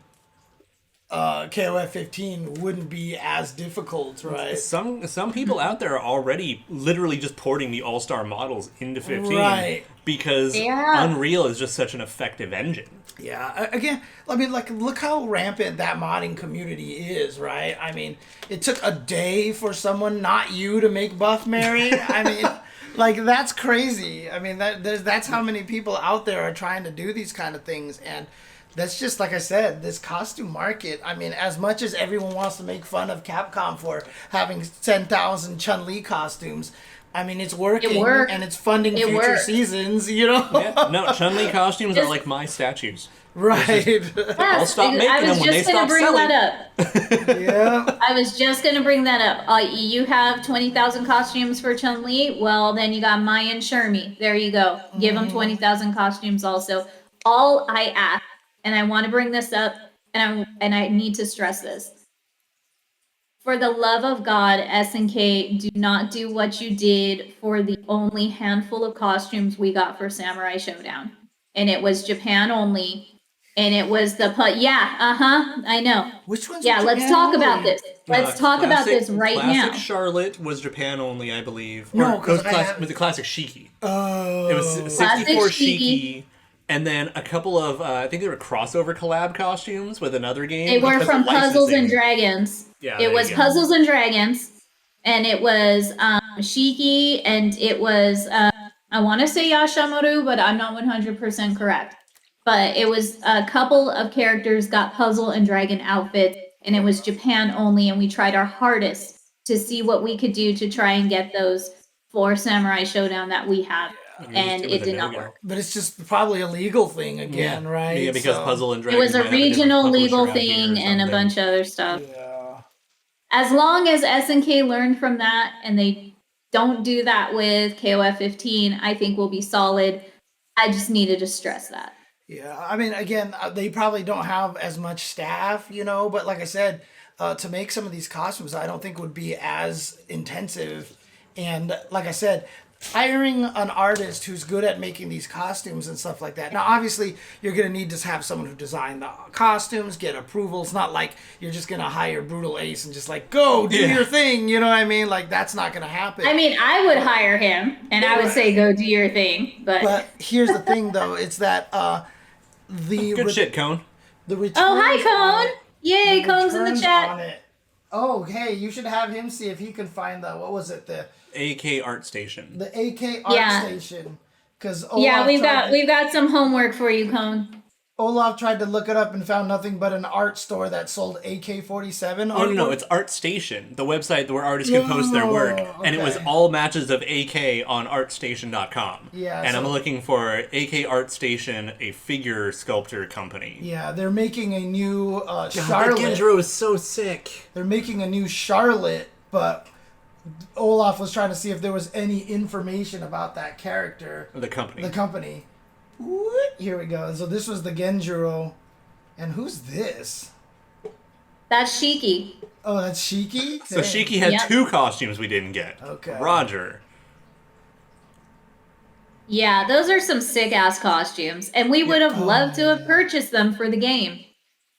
KOF 15 wouldn't be as difficult, right? Some people out there are already literally just porting the All-Star models into 15, right? Because Unreal is just such an effective engine. Yeah, again, I mean, like, look how rampant that modding community is, right? I mean, it took a day for someone, not you, to make Buff Mary. I mean, like, that's crazy. I mean, that's how many people out there are trying to do these kind of things, and that's just, like I said, this costume market. I mean, as much as everyone wants to make fun of Capcom for having 10,000 Chun-Li costumes, I mean, it's working, and it's funding future seasons, you know? Yeah. No, Chun-Li costumes are like my statues. Right. I'll stop making them when they stop selling. Yeah. I was just going to bring that up. You have 20,000 costumes for Chun-Li? Well, then you got Mai and Shermie. There you go. Give them 20,000 costumes also. All I ask, and I want to bring this up, and I need to stress this. for the love of God, SNK, do not do what you did for the only handful of costumes we got for Samurai Showdown. And it was Japan only. And it was I know. Which one's Yeah, let's talk about this. Let's talk about this right now. Classic Charlotte was Japan only, I believe. No, because it was the classic Shiki. Oh. It was 64 Shiki. And then a couple of, I think they were crossover collab costumes with another game. They were from Puzzles and Dragons. Yeah, it was Puzzles and Dragons. And it was Shiki, and it was, I want to say Yashamoru, but I'm not 100% correct. But it was a couple of characters got puzzle and dragon outfits, and it was Japan only, and we tried our hardest to see what we could do to try and get those for Samurai Showdown that we have, and it did not work. But it's just probably a legal thing again, right? Yeah, because puzzle and dragon. It was a regional legal thing and a bunch of other stuff. Yeah. As long as SNK learned from that, and they don't do that with KOF 15, I think we'll be solid. I just needed to stress that. Yeah, I mean, again, they probably don't have as much staff, but like I said, to make some of these costumes, I don't think would be as intensive. And like I said, hiring an artist who's good at making these costumes and stuff like that. Now, obviously, you're going to need to have someone who designed the costumes, get approval. It's not like you're just going to hire Brutal Ace and just like, go, do your thing. You know what I mean? Like, that's not going to happen. I mean, I would hire him, and I would say, go do your thing. But here's the thing, though. It's that Good shit, Cone. The oh, hi, Cone. Yay, Cone's in the chat. Oh, hey, you should have him see if he can find the the AK Art Station. The AK Art Station. Because we've got some homework for you, Cone. Olaf tried to look it up and found nothing but an art store that sold AK-47. Oh, no, it's Art Station, the website where artists can post their work. Okay. And it was all matches of AK on artstation.com. Yeah. And I'm looking for AK Art Station, a figure sculptor company. Yeah, they're making a new Charlotte. That Genjiro is so sick. They're making a new Charlotte, but Olaf was trying to see if there was any information about that character. The company. Here we go. So this was the Genjiro. And who's this? That's Shiki. Oh, that's Shiki? So Shiki had two costumes we didn't get. Okay. Roger. Yeah, those are some sick-ass costumes. And we would have loved to have purchased them for the game.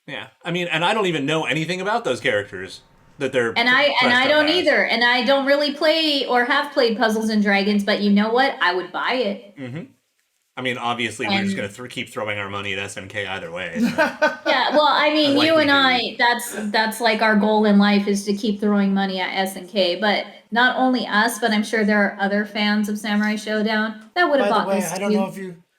Yeah. I mean, and I don't even know anything about those characters. That they're and I don't either. And I don't really play or have played Puzzles and Dragons, but you know what? I would buy it. Mm-hmm. I mean, obviously, we're just going to keep throwing our money at SNK either way. So. Yeah, well, I mean, you and I, that's like our goal in life is to keep throwing money at SNK. But not only us, but I'm sure there are other fans of Samurai Showdown that would have bought this too.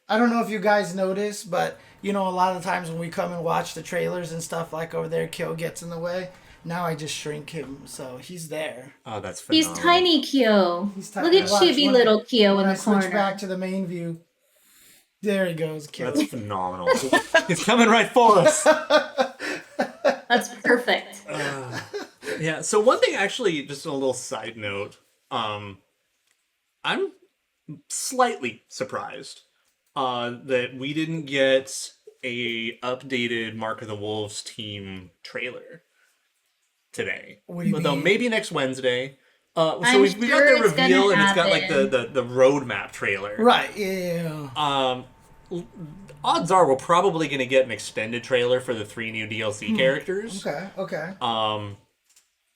I don't know if you guys notice, but a lot of times when we come and watch the trailers and stuff like over there, Kyo gets in the way. Now I just shrink him, so he's there. Oh, that's phenomenal. He's tiny Kyo. Look at chibi little Kyo in the corner. Switch back to the main view. There he goes, Kyo. That's phenomenal. He's coming right for us. That's perfect. Yeah, so one thing, actually, just a little side note. I'm slightly surprised that we didn't get a updated Mark of the Wolves team trailer today. What do you mean? Maybe next Wednesday. So we got the reveal, and it's got like the roadmap trailer. Right, yeah. Odds are we're probably going to get an extended trailer for the 3 new DLC characters. Okay.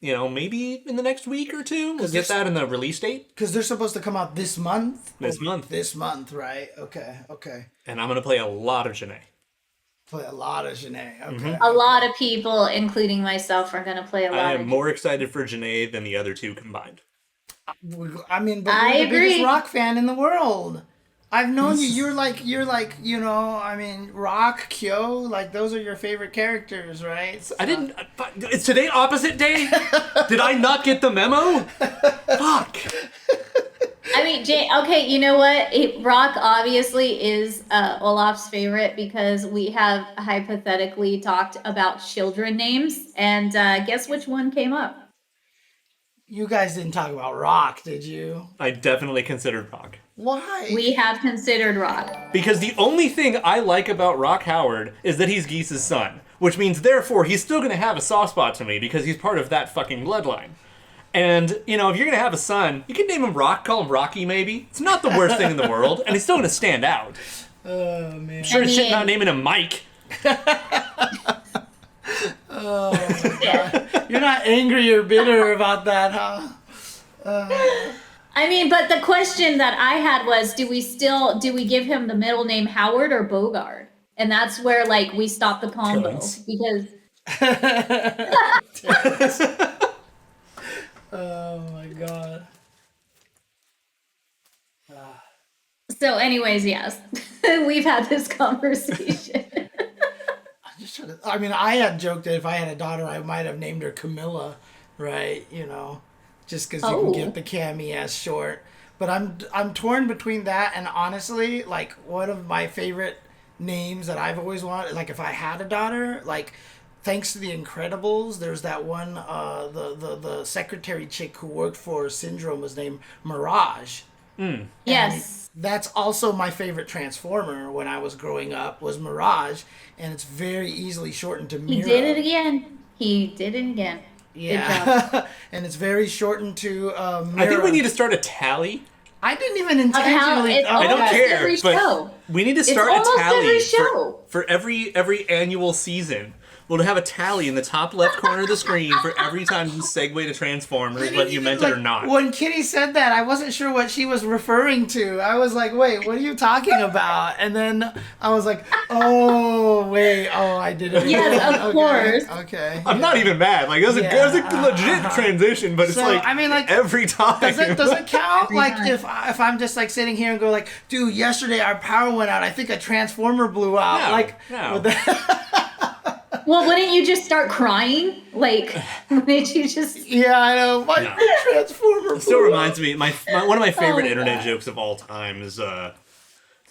Maybe in the next week or two. We'll get that in the release date. Because they're supposed to come out this month? This month, right. Okay. And I'm going to play a lot of Janae. Play a lot of Janae. Okay. Mm-hmm. A lot of people, including myself, are going to play a lot. I am more excited for Janae than the other two combined. I mean, but you're the biggest rock fan in the world. I've known you. You're like, Rock, Kyo, like those are your favorite characters, right? So. I didn't. Is today opposite day? Did I not get the memo? Fuck. I mean, okay, you know what? Rock obviously is Olaf's favorite because we have hypothetically talked about children names, and guess which one came up? You guys didn't talk about Rock, did you? I definitely considered Rock. Why? We have considered Rock. Because the only thing I like about Rock Howard is that he's Geese's son. which means therefore he's still going to have a soft spot to me because he's part of that fucking bloodline. And, you know, if you're going to have a son, you can name him call him Rocky maybe. It's not the worst thing in the world, and he's still going to stand out. Oh, man. Sure as shit not naming him Mike. Oh, my God. You're not angry or bitter about that, huh? I mean, but the question that I had was, do we give him the middle name Howard or Bogart? And that's where, like, we stop the combo. Terrence. Because... Oh, my God. So anyways, yes, we've had this conversation. I mean, I had joked that if I had a daughter, I might have named her Camilla, right? You know, just because you can get the Cammy as short. But I'm torn between that and honestly, like, one of my favorite names that I've always wanted, like, if I had a daughter, like, thanks to The Incredibles, there's that one, the secretary chick who worked for Syndrome was named Mirage. Yes. That's also my favorite Transformer when I was growing up, was Mirage, and it's very easily shortened to Mira. He did it again. Yeah. And it's very shortened to Mira. I think we need to start a tally. I didn't even intentionally... I don't care, every but show. we need to start It's a almost tally every show. for every annual season. We'll have a tally in the top left corner of the screen for every time you segue to Transformers, whether you meant it or not. When Kitty said that, I wasn't sure what she was referring to. I was like, wait, what are you talking about? And then I was like, I did it. Yes, of course. Okay. I'm not even mad. Like, it was a legit transition, but it's So, like, I mean, like, every time. Does it count? Like, time. if I'm just like sitting here and go like, dude, yesterday our power went out. I think a Transformer blew out. No, like, no. would that... Well, wouldn't you just start crying? Like, wouldn't you just... Yeah, I know. My Transformer It still blew reminds me, one of my favorite my internet God. jokes of all time is, so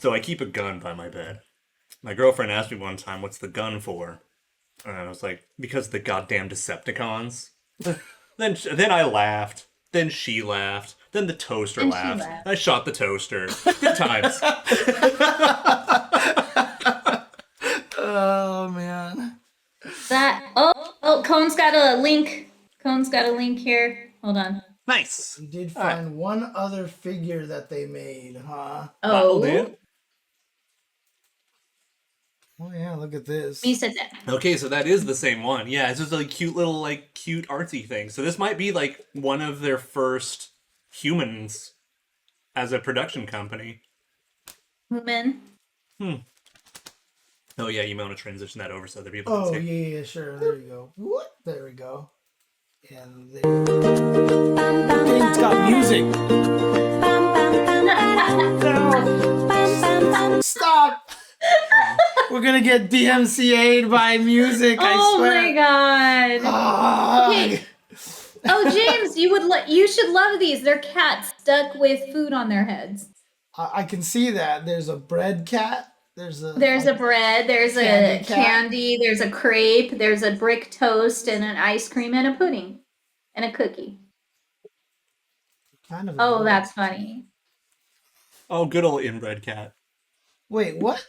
I keep a gun by my bed. My girlfriend asked me one time, what's the gun for? And I was like, because the goddamn Decepticons. Then I laughed. Then she laughed. Then the toaster Then she laughed. laughed. I shot the toaster. Good times. Oh, man. Cone's got a link. Cone's got a link here. Hold on. Nice. We did find one other figure that they made, huh? Oh, Dude. Oh, yeah, look at this. he said that. Okay, so that is the same one. Yeah, it's just a cute little, like, cute artsy thing. So this might be, like, one of their first humans as a production company. Human. Oh, yeah, you might want to transition that over so that people can Oh, see. yeah, sure. There you go. What? There we go. And there. It's got music. No. Stop. We're going to get DMCA'd by music, I Oh swear. my god. Ah. Okay. Oh, James, you should love these. They're cats stuck with food on their heads. I can see that. There's a bread cat. There's a bread, there's candy a cat. candy, there's a crepe, there's a brick toast, and an ice cream, and a pudding, and a cookie. kind of. Oh, that's funny. Oh, good old inbred cat. Wait, what?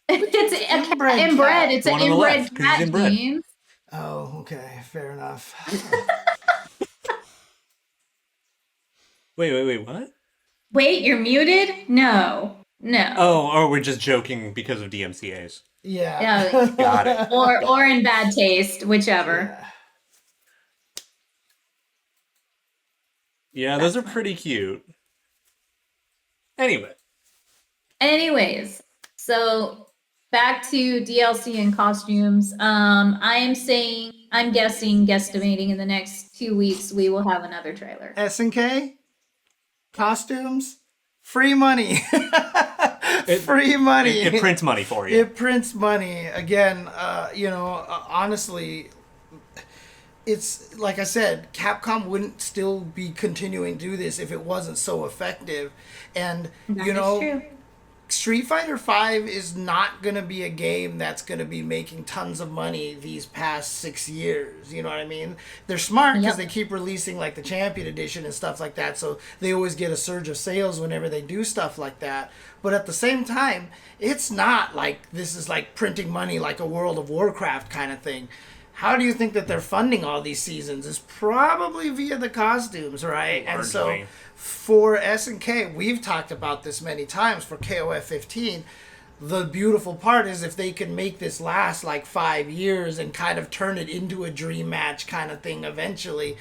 It's inbred cat? inbred. It's The an one on the inbred left, 'cause he's cat, inbred. James. Oh, okay, fair enough. Wait, what? Wait, you're muted? No. Oh, or we're just joking because of DMCA's. Yeah. Yeah. Got it. or in bad taste, whichever. Yeah, those are pretty cute. Anyway. Anyways, so back to DLC and costumes. I'm guesstimating in the next 2 weeks we will have another trailer. SNK costumes, free money. Free money. It prints money for you. It prints money. Again, honestly, it's like I said, Capcom wouldn't still be continuing to do this if it wasn't so effective. And That is true. Street Fighter V is not going to be a game that's going to be making tons of money these past 6 years. You know what I mean? They're smart because they keep releasing like the Champion Edition and stuff like that. So they always get a surge of sales whenever they do stuff like that. But at the same time, it's not like this is like printing money like a World of Warcraft kind of thing. How do you think that they're funding all these seasons? Is probably via the costumes, right? And so for SNK, we've talked about this many times for KOF 15. The beautiful part is if they can make this last like 5 years and kind of turn it into a dream match kind of thing eventually,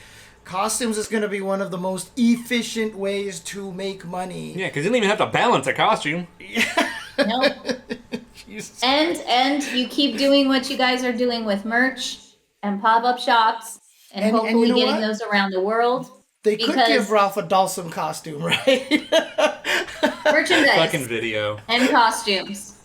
costumes is going to be one of the most efficient ways to make money. Yeah, because you don't even have to balance a costume. No. And you keep doing what you guys are doing with merch and pop-up shops and hopefully you know getting those around the world. They could give Ralph a Dhalsim costume, right? Merchandise. Fucking video. And costumes.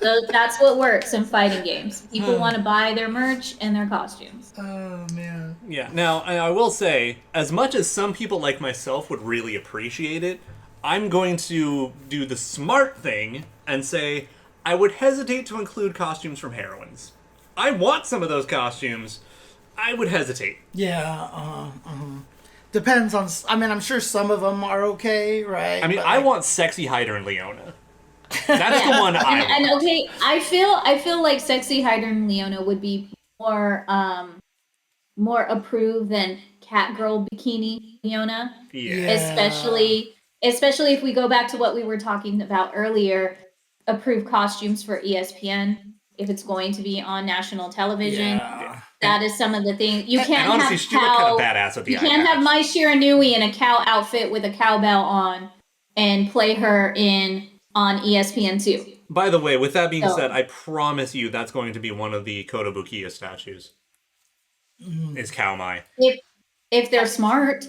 So that's what works in fighting games. People want to buy their merch and their costumes. Oh, man. Yeah, now, I will say, as much as some people like myself would really appreciate it, I'm going to do the smart thing and say I would hesitate to include costumes from heroines. I want some of those costumes. I would hesitate. Yeah, depends on... I mean, I'm sure some of them are okay, right? I mean, I want sexy Hyder and Leona. That's the one I want. And okay, I feel like sexy Hyder and Leona would be more approved than Catgirl Bikini Leona. Yeah. Especially if we go back to what we were talking about earlier, approved costumes for ESPN if it's going to be on national television. Yeah. That is some of the things you can't and honestly, have. she looked kind of badass with the You can't have Mai Shiranui in a cow outfit with a cowbell on and play her on ESPN2. By the way, with that being said, I promise you that's going to be one of the Kotobukiya statues. Is Cow Mai. If they're smart.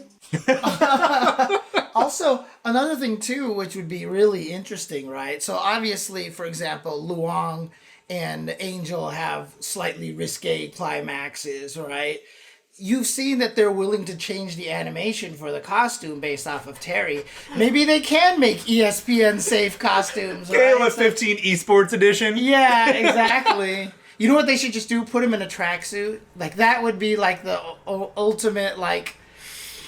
Also, another thing too, which would be really interesting, right? So obviously, for example, Luong and Angel have slightly risque climaxes, right? You've seen that they're willing to change the animation for the costume based off of Terry. Maybe they can make ESPN safe costumes, right? KOF 15 Esports Edition. Yeah, exactly. You know what they should just do? Put him in a tracksuit. Like, that would be like the ultimate, like,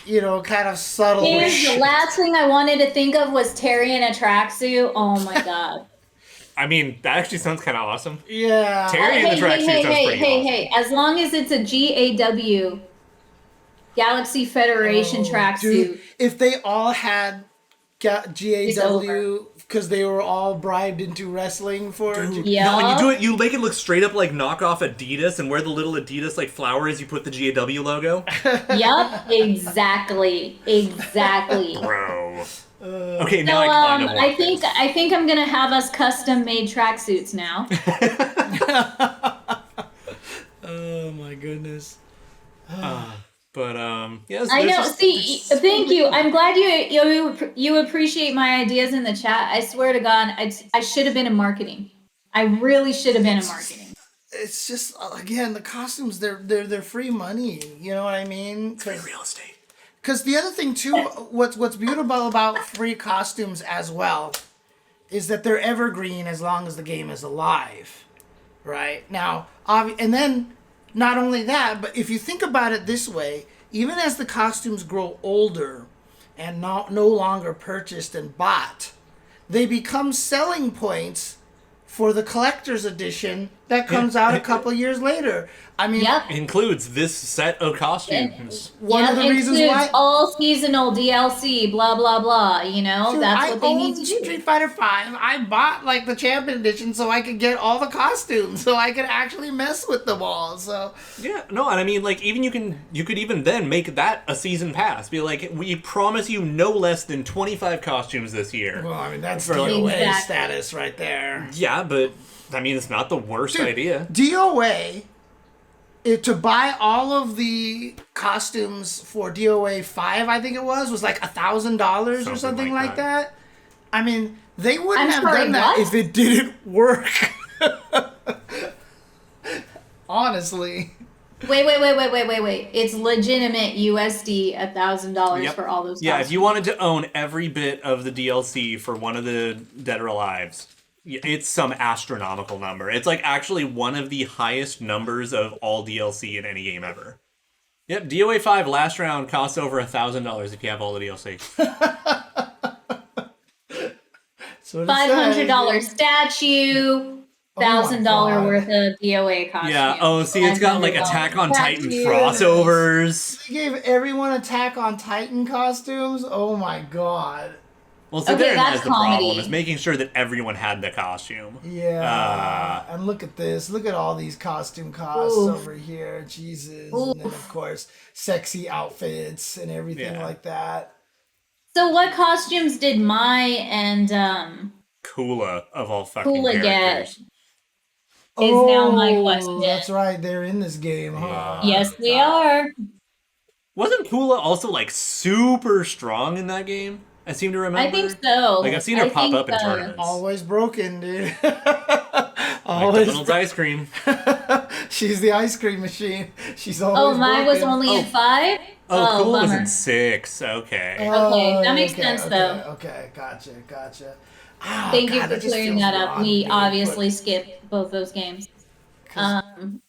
you know, kind of subtle. The last thing I wanted to think of was Terry in a tracksuit. Oh my god. I mean, that actually sounds kind of awesome. Yeah. Terry in the tracksuit sounds pretty awesome. Hey, as long as it's a GAW, Galaxy Federation tracksuit. Dude, if they all had GAW, because they were all bribed into wrestling for... Dude, no, you make it look straight up like knockoff Adidas, and where the little Adidas like flower is, you put the GAW logo. Yup, exactly. Bro. Okay, now I kind of want I think I'm gonna have us custom made tracksuits now. Oh my goodness. But yes. I know. See, thank you. I'm glad you appreciate my ideas in the chat. I swear to God, I should have been in marketing. I really should have been in marketing. It's just, again, the costumes, they're free money. You know what I mean? Free real estate. Because the other thing too, what's beautiful about free costumes as well, is that they're evergreen as long as the game is alive, right? Now, and then not only that, but if you think about it this way, even as the costumes grow older and no longer purchased and bought, they become selling points for the collector's edition that comes out a couple years later. I mean, includes this set of costumes. One of the reasons why all seasonal DLC, blah blah blah. You know, dude, that's what they need to do. Street Fighter V. I bought like the Champion Edition so I could get all the costumes, so I could actually mess with them all. So yeah, no, and I mean, like, even you could even then make that a season pass. Be like, we promise you no less than 25 costumes this year. Well, I mean, that's DOA status right there. Yeah, but I mean, it's not the worst idea. DOA. To buy all of the costumes for DOA 5, I think it was like $1,000 or something like that. I mean, they wouldn't have done that if it didn't work. Honestly. Wait. It's legitimate USD $1,000 for all those costumes. Yeah, if you wanted to own every bit of the DLC for one of the Dead or Alives, it's some astronomical number. It's like actually one of the highest numbers of all DLC in any game ever. Yep, DOA 5 last round costs over $1,000 if you have all the DLC. $500 statue, $1,000 worth of DOA costume. Yeah, it's got like Attack on Titan crossovers. They gave everyone Attack on Titan costumes? Oh my god. Well, so okay, that's the comedy. problem, is making sure that everyone had the costume. Yeah. And look at this. Look at all these costume costs over here. Jesus. Oof. And then, of course, sexy outfits and everything like that. So what costumes did Mai and Kula of all fucking characters get? Is now my question. That's right. They're in this game, huh? Yes, they are. Wasn't Kula also like super strong in that game? I seem to remember. I think so. Like I've seen her pop up in tournaments. Always broken, dude. Always. McDonald's ice cream. She's the ice cream machine. She's always Mai was only in 5? Kula was bummer. in 6. Okay. Okay, that makes sense though. Okay, gotcha. Thank you for clearing that up. We obviously skipped both those games. Kula,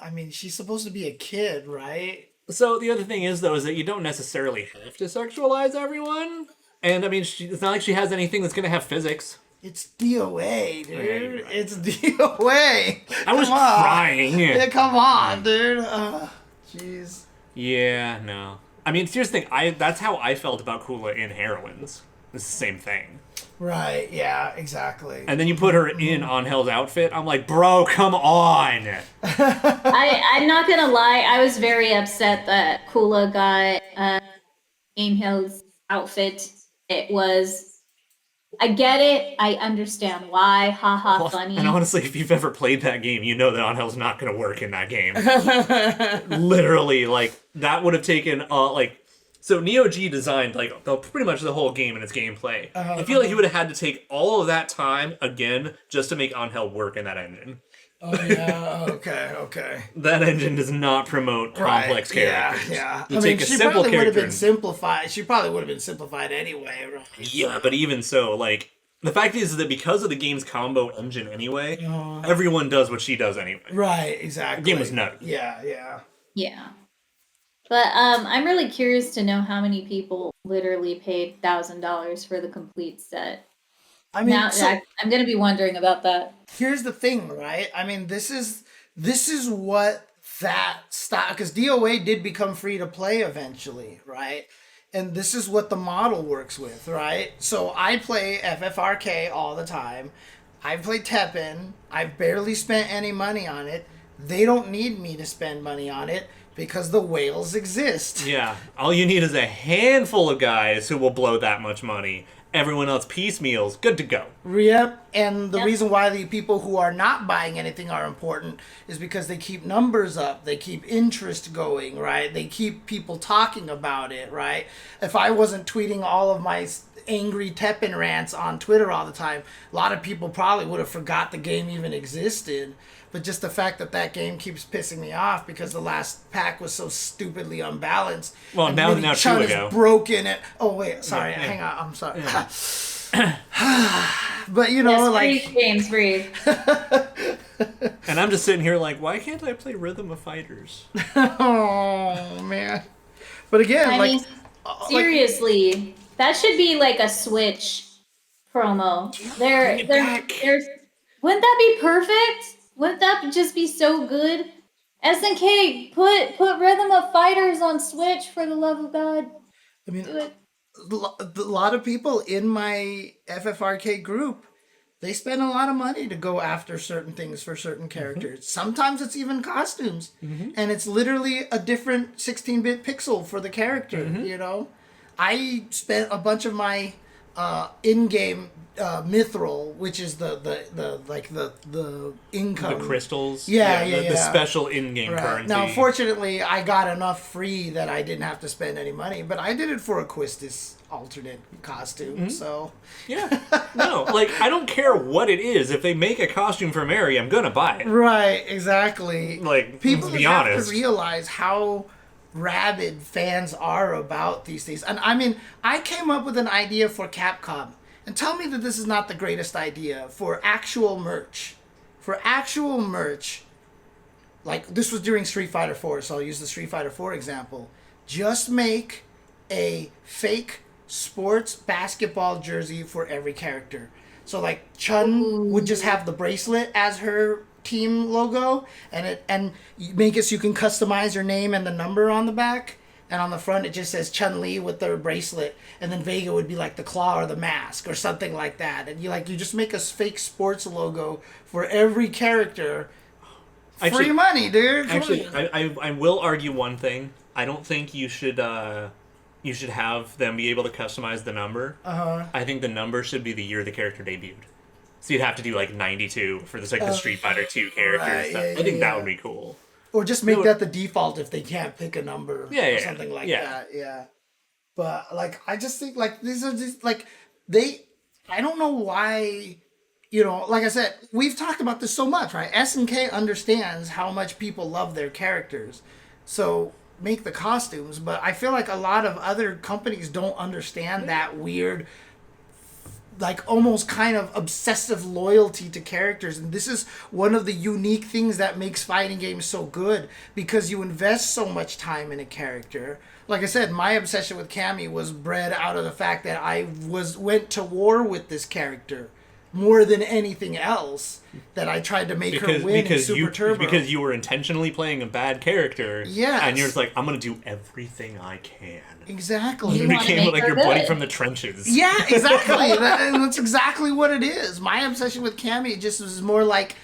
I mean, she's supposed to be a kid, right? So the other thing is, though, is that you don't necessarily have to sexualize everyone. And, I mean, it's not like she has anything that's going to have physics. It's DOA, dude. It's DOA. I was crying. Yeah, come on, dude. Jeez. Yeah, no. I mean, here's the thing. That's how I felt about Kula in Heroines. It's the same thing. Right, yeah, exactly. And then you put her in Angel's outfit. I'm like, bro, come on. I'm not gonna lie, I was very upset that Kula got Angel's outfit. I get it, I understand why, haha, funny. And honestly, if you've ever played that game, you know that Angel's not gonna work in that game. Literally, like, that would have taken, So Neo G designed pretty much the whole game and its gameplay. I feel like he would have had to take all of that time again just to make Angel work in that engine. Oh yeah, okay. That engine does not promote complex characters. Yeah. You take a simple probably character. Would have been simplified. She probably would have been simplified anyway, right? Yeah, but even so, the fact is that because of the game's combo engine anyway, everyone does what she does anyway. Right, exactly. The game was nutty. Yeah. But I'm really curious to know how many people literally paid $1,000 for the complete set. I mean, I'm going to be wondering about that. Here's the thing, right? I mean, this is what that style, because DOA did become free to play eventually, right? And this is what the model works with, right? So I play FFRK all the time. I play Teppen. I've barely spent any money on it. They don't need me to spend money on it because the whales exist. Yeah. All you need is a handful of guys who will blow that much money. Everyone else piecemeals, good to go. Yep. And the reason why the people who are not buying anything are important is because they keep numbers up. They keep interest going, right? They keep people talking about it, right? If I wasn't tweeting all of my angry Teppen rants on Twitter all the time, a lot of people probably would have forgot the game even existed. But just the fact that game keeps pissing me off because the last pack was so stupidly unbalanced. Well, and now Chen two is ago. Broken it. Oh wait, sorry. Yeah. Hang on. I'm sorry. But James, breathe. And I'm just sitting here like, why can't I play Rhythm of Fighters? Oh man. But again, seriously, that should be like a Switch promo. There's wouldn't that be perfect? Wouldn't that just be so good? SNK, put Rhythm of Fighters on Switch, for the love of God. I mean, do it. A lot of people in my FFRK group, they spend a lot of money to go after certain things for certain characters. Mm-hmm. Sometimes it's even costumes. Mm-hmm. And it's literally a different 16-bit pixel for the character, you know? I spent a bunch of my in-game mithril, which is the income. The crystals. Yeah. The special in-game currency. Now, fortunately, I got enough free that I didn't have to spend any money, but I did it for a Quistis alternate costume, so... Yeah. No, like, I don't care what it is. If they make a costume for Mary, I'm gonna buy it. Right, exactly. Like, people to be have honest. to realize how rabid fans are about these things. And I mean, I came up with an idea for Capcom. And tell me that this is not the greatest idea for actual merch. For actual merch, like this was during Street Fighter 4, so I'll use the Street Fighter 4 example. Just make a fake sports basketball jersey for every character. So like Chen would just have the bracelet as her team logo, and you make it so you can customize your name and the number on the back, and on the front it just says Chun-Li with their bracelet, and then Vega would be like the claw or the mask or something like that, and you just make a fake sports logo for every character. Free money, dude. Actually, I will argue one thing. I don't think you should have them be able to customize the number. I think the number should be the year the character debuted. So you'd have to do like 92 for the Street Fighter 2 characters. Right, I think that would be cool. Or just make that the default if they can't pick a number or something like yeah. that. Yeah. But like I just think like these are just like I don't know why, like I said, we've talked about this so much, right? SNK understands how much people love their characters. So make the costumes, but I feel like a lot of other companies don't understand that weird, like almost kind of obsessive loyalty to characters. And this is one of the unique things that makes fighting games so good, because you invest so much time in a character. Like I said, my obsession with Cammy was bred out of the fact that I went to war with this character more than anything else, that I tried to make her win in Super Turbo. Because you were intentionally playing a bad character. Yes. And you're just like, I'm going to do everything I can. Exactly. You became like your buddy from the trenches. Yeah, exactly. And that's exactly what it is. My obsession with Cammy just was more like,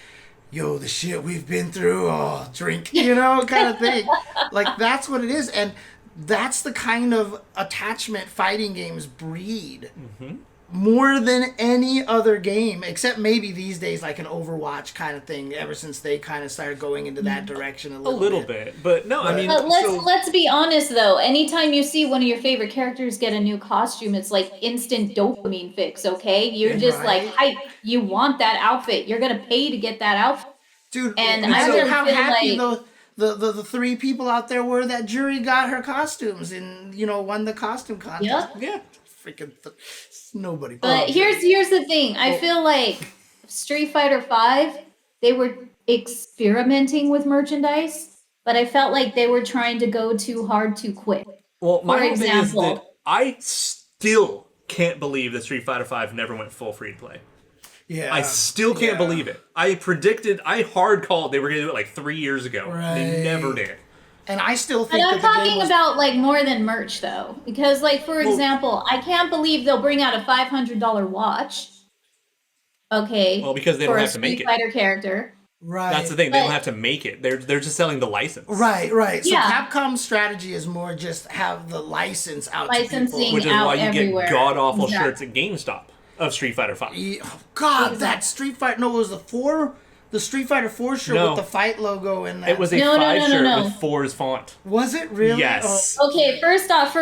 yo, the shit we've been through, oh, drink, kind of thing. Like, that's what it is. And that's the kind of attachment fighting games breed. Mm-hmm. More than any other game, except maybe these days like an Overwatch kind of thing, ever since they kind of started going into that direction a little bit. But no, I mean... But let's be honest, though. Anytime you see one of your favorite characters get a new costume, it's like instant dopamine fix, okay? You're just like, hype. You want that outfit. You're going to pay to get that outfit. Dude, and I really how feel happy like... the three people out there were that Jury got her costumes and, won the costume contest. Yep. Yeah. Freaking... Nobody. But here's the thing. I feel like Street Fighter 5, they were experimenting with merchandise, but I felt like they were trying to go too hard too quick. Well, my whole thing is that I still can't believe that Street Fighter 5 never went full free to play. Yeah. I still can't believe it. I hard called they were going to do it like 3 years ago. Right. They never did. And I still think that I'm talking about like more than merch though, because like for example, I can't believe they'll bring out a $500 watch. Okay. Well, because they don't have to make it. For a Street Fighter character. Right. That's the thing. They don't have to make it. They're just selling the license. Right. So Capcom's strategy is more just have the license out to people. Which is why you get god-awful shirts at GameStop of Street Fighter 5. Oh, God, that Street Fighter... No, it was the Street Fighter 4 shirt with the fight logo and that. It was a 5 shirt with 4's font. Was it really? Yes. Oh. Okay, first off,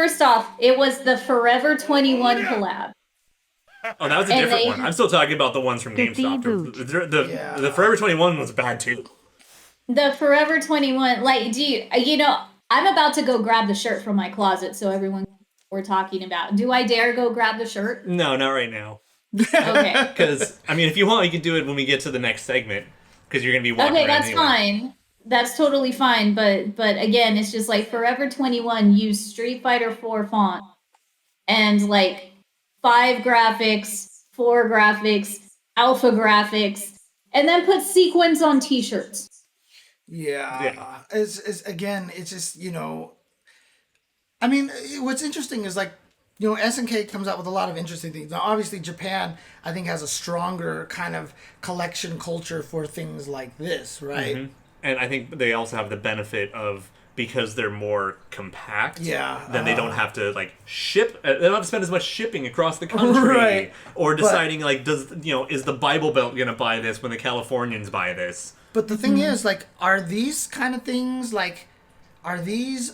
it was the Forever 21 collab. Oh, that was a different one. I'm still talking about the ones from GameStop. The Forever 21 was bad too. The Forever 21, like, I'm about to go grab the shirt from my closet, so everyone we're talking about. Do I dare go grab the shirt? No, not right now. Okay. Because, I mean, if you want, you can do it when we get to the next segment. Because you're going to be walking around that's anyway. fine. That's totally fine. But again, it's just like Forever 21 used Street Fighter 4 font and like 5 graphics, 4 graphics, alpha graphics, and then put sequins on t-shirts. Yeah. It's just, I mean, what's interesting is like, SNK comes out with a lot of interesting things. Now, obviously, Japan, I think, has a stronger kind of collection culture for things like this, right? Mm-hmm. And I think they also have the benefit of because they're more compact. Yeah. Then they don't have to like ship. They don't have to spend as much shipping across the country, Right. or deciding like, is the Bible Belt gonna buy this when the Californians buy this? But the thing is, like, are these kind of things like, are these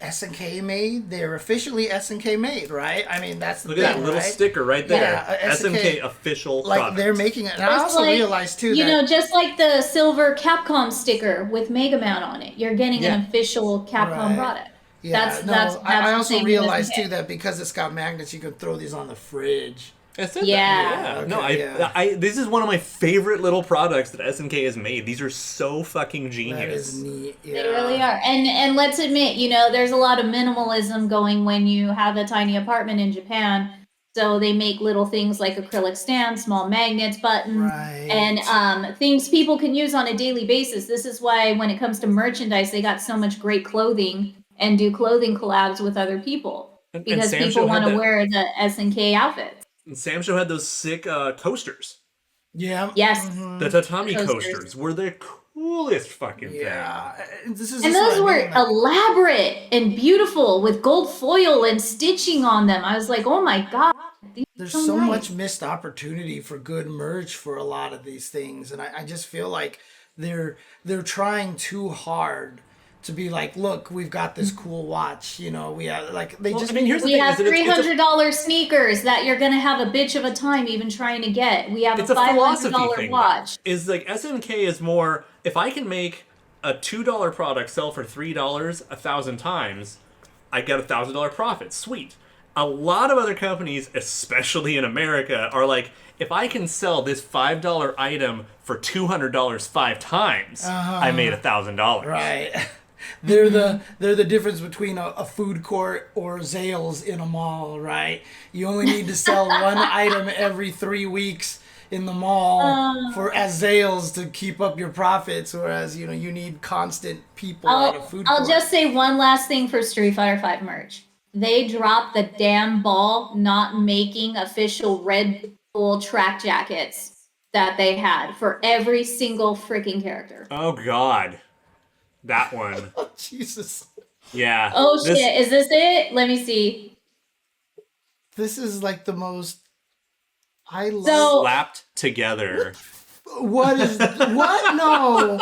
SNK made? They're officially SNK made, right? I mean, that's the Look thing, at that little right? sticker right there. Yeah, SNK official Like product. they're making it. And I It's also like, realized too you that know, just like the silver Capcom sticker with Mega Man on it, you're getting Yeah. an official Capcom Right. product. yeah, that's I the also same realized as too that because it's got magnets, you can throw these on the fridge. I said Yeah. that. No, Okay, yeah. this is one of my favorite little products that SNK has made. These are so fucking genius. That is neat. Yeah. They really are. And let's admit, you know, there's a lot of minimalism going when you have a tiny apartment in Japan. So they make little things like acrylic stands, small magnets, buttons, Right. and things people can use on a daily basis. This is why when it comes to merchandise, they got so much great clothing and do clothing collabs with other people. And Because Sam people Show had want to that- wear the SNK outfits. And Sam Show had those sick coasters. Yeah. Yes. The tatami Coasters. coasters were the coolest fucking thing. Yeah. This is And just those what I were mean, like- elaborate and beautiful with gold foil and stitching on them. I was like, oh my God. these are There's so nice. much missed opportunity for good merch for a lot of these things, and I just feel like they're trying too hard to be like, look, we've got this cool watch, you know, we have like they Well, just I mean, here's the We thing. have is that it's a- $300 sneakers that you're gonna have a bitch of a time even trying to get. We have It's a a philosophy $500 thing. watch. Is like SNK is more. If I can make a $2 product sell for $3 1,000 times, I get $1,000 profit. Sweet. A lot of other companies, especially in America, are like, if I can sell this $5 item for $200 5 times, I made $1,000. right. They're the difference between a food court or Zales in a mall, right? You only need to sell one item every 3 weeks in the mall for as Zales to keep up your profits, whereas you need constant people at a food I'll court. just say one last thing for Street Fighter 5 merch. They dropped the damn ball not making official Red Bull track jackets that they had for every single freaking character. Oh God, that one. Jesus. Yeah. Oh This- shit, is this it? Let me see. This is like the most. I love. So Slapped together. What is what? No.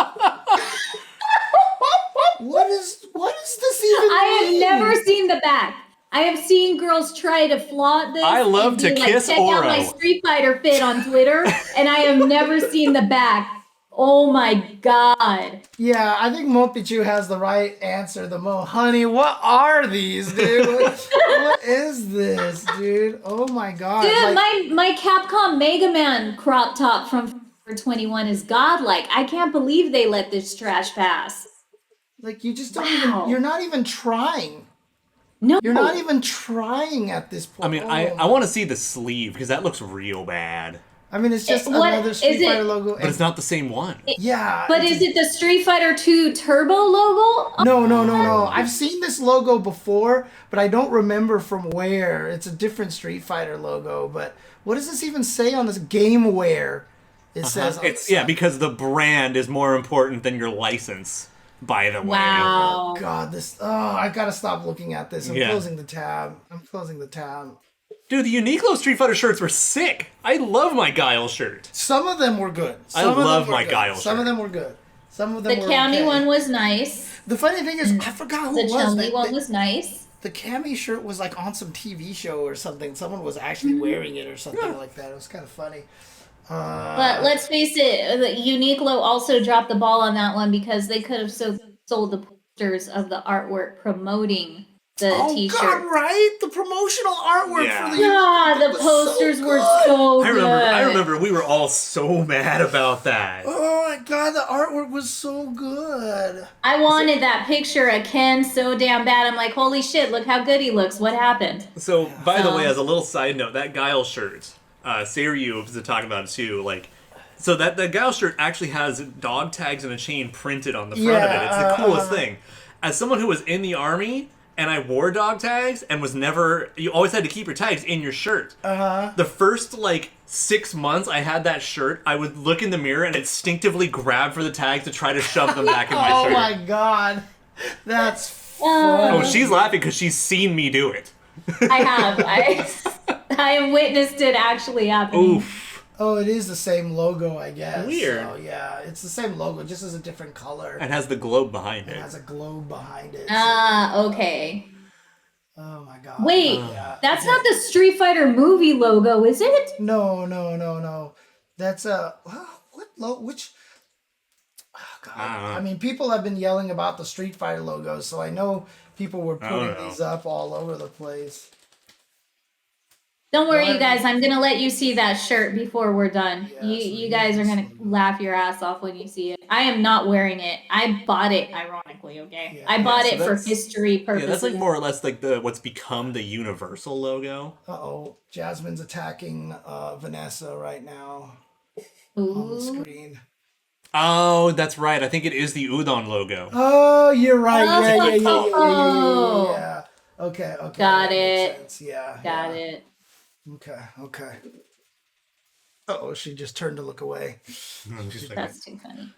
What is this even? I have mean? never seen the back. I have seen girls try to flaunt this. I love and to be kiss check out my Oro." Street Fighter fit on Twitter, and I have never seen the back. Oh my God. Yeah, I think Mopichu has the right answer. Honey, what are these, dude? What is this, dude? Oh my god! Dude, like, my Capcom Mega Man crop top from 21 is godlike. I can't believe they let this trash pass. like you just don't Wow. even. You're not even trying. No. You're not even trying at this point. I mean, I want to see the sleeve because that looks real bad. I mean, it's just What- another Street is it- Fighter logo. But it's not the same one. Yeah. But it's is it the Street Fighter 2 Turbo logo? No. I've seen this logo before, but I don't remember from where. It's a different Street Fighter logo, but what does this even say on this GameWare? It says on It's the side. because the brand is more important than your license. By the way. Wow. God, I gotta stop looking at this. I'm Yeah. closing the tab. Dude, the Uniqlo Street Fighter shirts were sick. I love my Guile shirt. Some of them were good. I Some of them love were my good. Guile Some shirt. of them were good. Some of them The were Cami okay. one was nice. The funny thing is, I forgot who The it was. Chun-Li one was nice. The Cami shirt was like on some TV show or something. Someone was actually wearing it or something like that. It was kind of funny. But let's face it, the Uniqlo also dropped the ball on that one because they could have sold the posters of the artwork promoting the Oh t-shirt. God, right? The promotional artwork Yeah. for the God, that the was posters so were good. so I good. remember we were all so mad about that. Oh my God, the artwork was so good. I wanted that picture of Ken so damn bad. I'm like, holy shit, look how good he looks. What happened? So, by the way, as a little side note, that Guile shirt, Seiryu was talking about it too, like, so that Guile shirt actually has dog tags and a chain printed on the front of it. It's the coolest thing. As someone who was in the army and I wore dog tags and was never. You always had to keep your tags in your shirt. The first like 6 months I had that shirt, I would look in the mirror and instinctively grab for the tags to try to shove them back in my shirt. Oh my god, that's Oh, she's laughing because she's seen me do it. I have. I have witnessed it actually happening. Oof. Oh, it is the same logo, I guess. Weird. So, yeah, it's the same logo, just as a different color. It has the globe behind It it. has a globe behind it. Okay. Oh my god. Wait, Yeah. that's not the Street Fighter movie logo, is it? No. That's which? Oh god. I mean, people have been yelling about the Street Fighter logos, so I know people were putting these up all over the place. Don't worry, you guys. I'm gonna let you see that shirt before we're done. You guys are gonna laugh your ass off when you see it. I am not wearing it. I bought it, ironically. Okay, Yeah. I bought so it for that's- history purposes. Yeah, that's like more or less like the what's become the Universal logo. Uh-oh, Jasmine's attacking Vanessa right now on the Ooh. screen. Oh, that's right. I think it is the Udon logo. Oh, you're right. Oh. Yeah. Okay. Got that makes it. sense. Yeah. Got it. Okay. Uh-oh, she just turned to look away. That's too funny.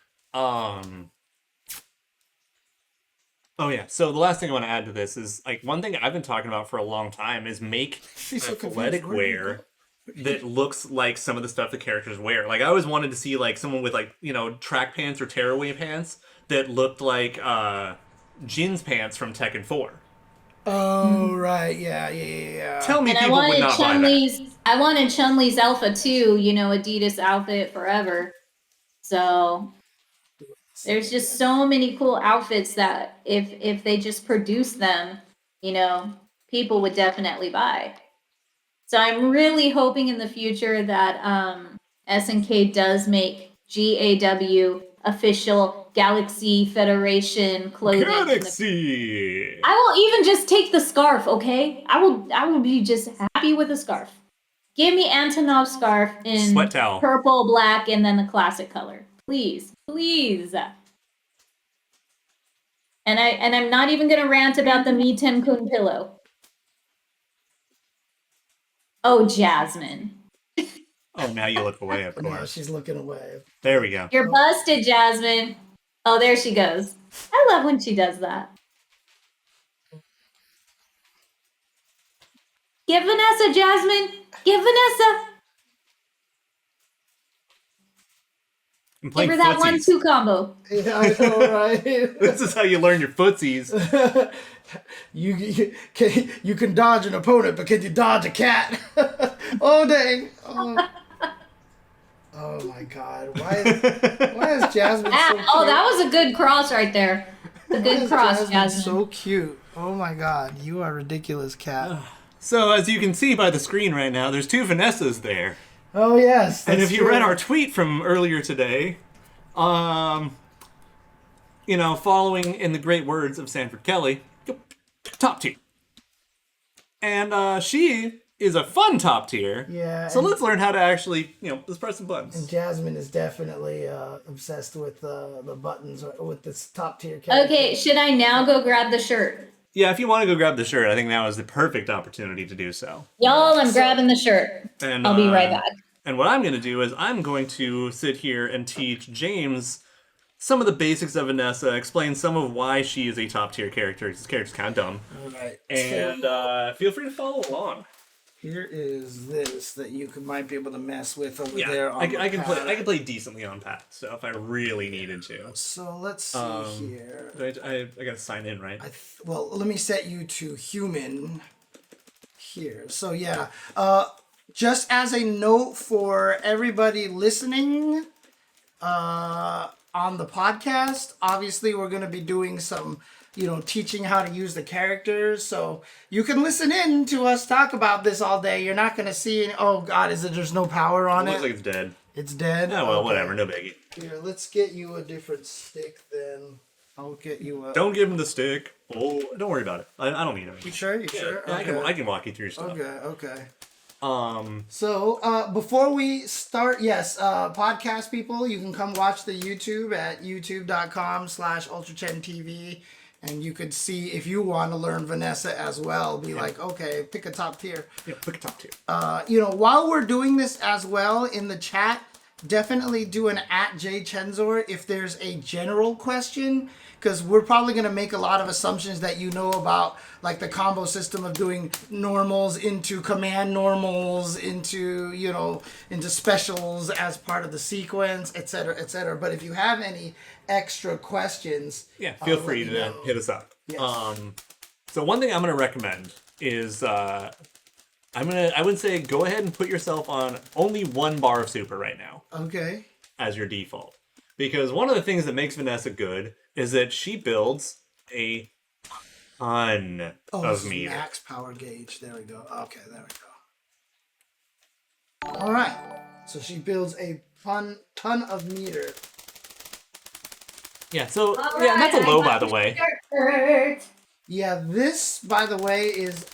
Oh yeah. So the last thing I want to add to this is like one thing I've been talking about for a long time is make She's so athletic confused. Where did you wear that looks like some of the stuff the characters wear. Like I always wanted to see like someone with like, you know, track pants or tearaway pants that looked like Jin's pants from Tekken 4. Oh, right. Yeah. Tell me And I people would wanted not buy that. I wanted Chun-Li's Alpha too, you know, Adidas outfit forever. So there's just so many cool outfits that if they just produce them, you know, people would definitely buy. So I'm really hoping in the future that SNK does make GAW official Galaxy Federation clothing. Galaxy! I will even just take the scarf, okay? I will be just happy with the scarf. Give me Antonov's scarf in Sweat towel. purple, black, and then the classic color. Please. And I'm not even gonna rant about the Me Kun pillow. Oh, Jasmine. Oh, now you look away, of No, course. she's looking away. There we go. You're busted, Jasmine. Oh, there she goes. I love when she does that. Give Vanessa, Jasmine. Give Vanessa. I'm Give playing her that footsies. 1-2 combo. Yeah, I know, right? This is how you learn your footsies. You can dodge an opponent, but can you dodge a cat? Oh, dang. Oh my god. Why is Jasmine so cute? Oh, that was a good cross right there. A Why good is cross, Jasmine. so cute. Oh my god. You are ridiculous, cat. So, as you can see by the screen right now, there's two Vanessas there. Oh, yes. And that's if you true. read our tweet from earlier today, you know, following in the great words of Sanford Kelly, top tier. And she is a fun top tier. Yeah. So let's learn how to actually, you know, let's press some buttons. Jasmine is definitely obsessed with the buttons, with this top tier character. Okay, should I now go grab the shirt? Yeah, if you want to go grab the shirt, I think now is the perfect opportunity to do so. Y'all, I'm grabbing the shirt. And I'll be right back. And what I'm going to do is I'm going to sit here and teach James some of the basics of Vanessa, explain some of why she is a top tier character. This character's kind of dumb. All right. And feel free to follow along. Here is this that you might be able to mess with over Yeah, there. On I the can pad. play decently on Pat. So if I really needed to, So let's see here. I got to sign in, right? Well, let me set you to human here. So yeah, just as a note for everybody listening on the podcast, obviously we're going to be doing some, you know, teaching how to use the characters. So you can listen in to us talk about this all day. You're not going to see any, oh God, there's no power on It it? looks like it's dead. It's dead? Oh, well, Okay. whatever. No biggie. Here, let's get you a different stick then. I'll get you a... Don't give him the stick. Oh, don't worry about it. I don't need it. You sure? You sure? Yeah, Okay. I can walk you through stuff. Okay. Um, So, before we start, yes, podcast people, you can come watch the YouTube at youtube.com/UltraChenTV. And you could see if you want to learn Vanessa as well, be like, okay, pick a top tier. Yeah, pick a top tier. While we're doing this as well in the chat, definitely do an @JChensor if there's a general question, because we're probably going to make a lot of assumptions that you know about, like the combo system of doing normals into command normals into, into specials as part of the sequence, etc., etc. But if you have any extra questions, feel free to hit us up. Yes. So one thing I'm going to recommend is I would say go ahead and put yourself on only 1 bar of super right now. Okay. As your default. Because one of the things that makes Vanessa good is that she builds a ton of meter. Max power gauge. There we go. Okay, there we go. All right. So she builds a ton of meter. Yeah, so and that's a low, by the way. Yeah, this, by the way, is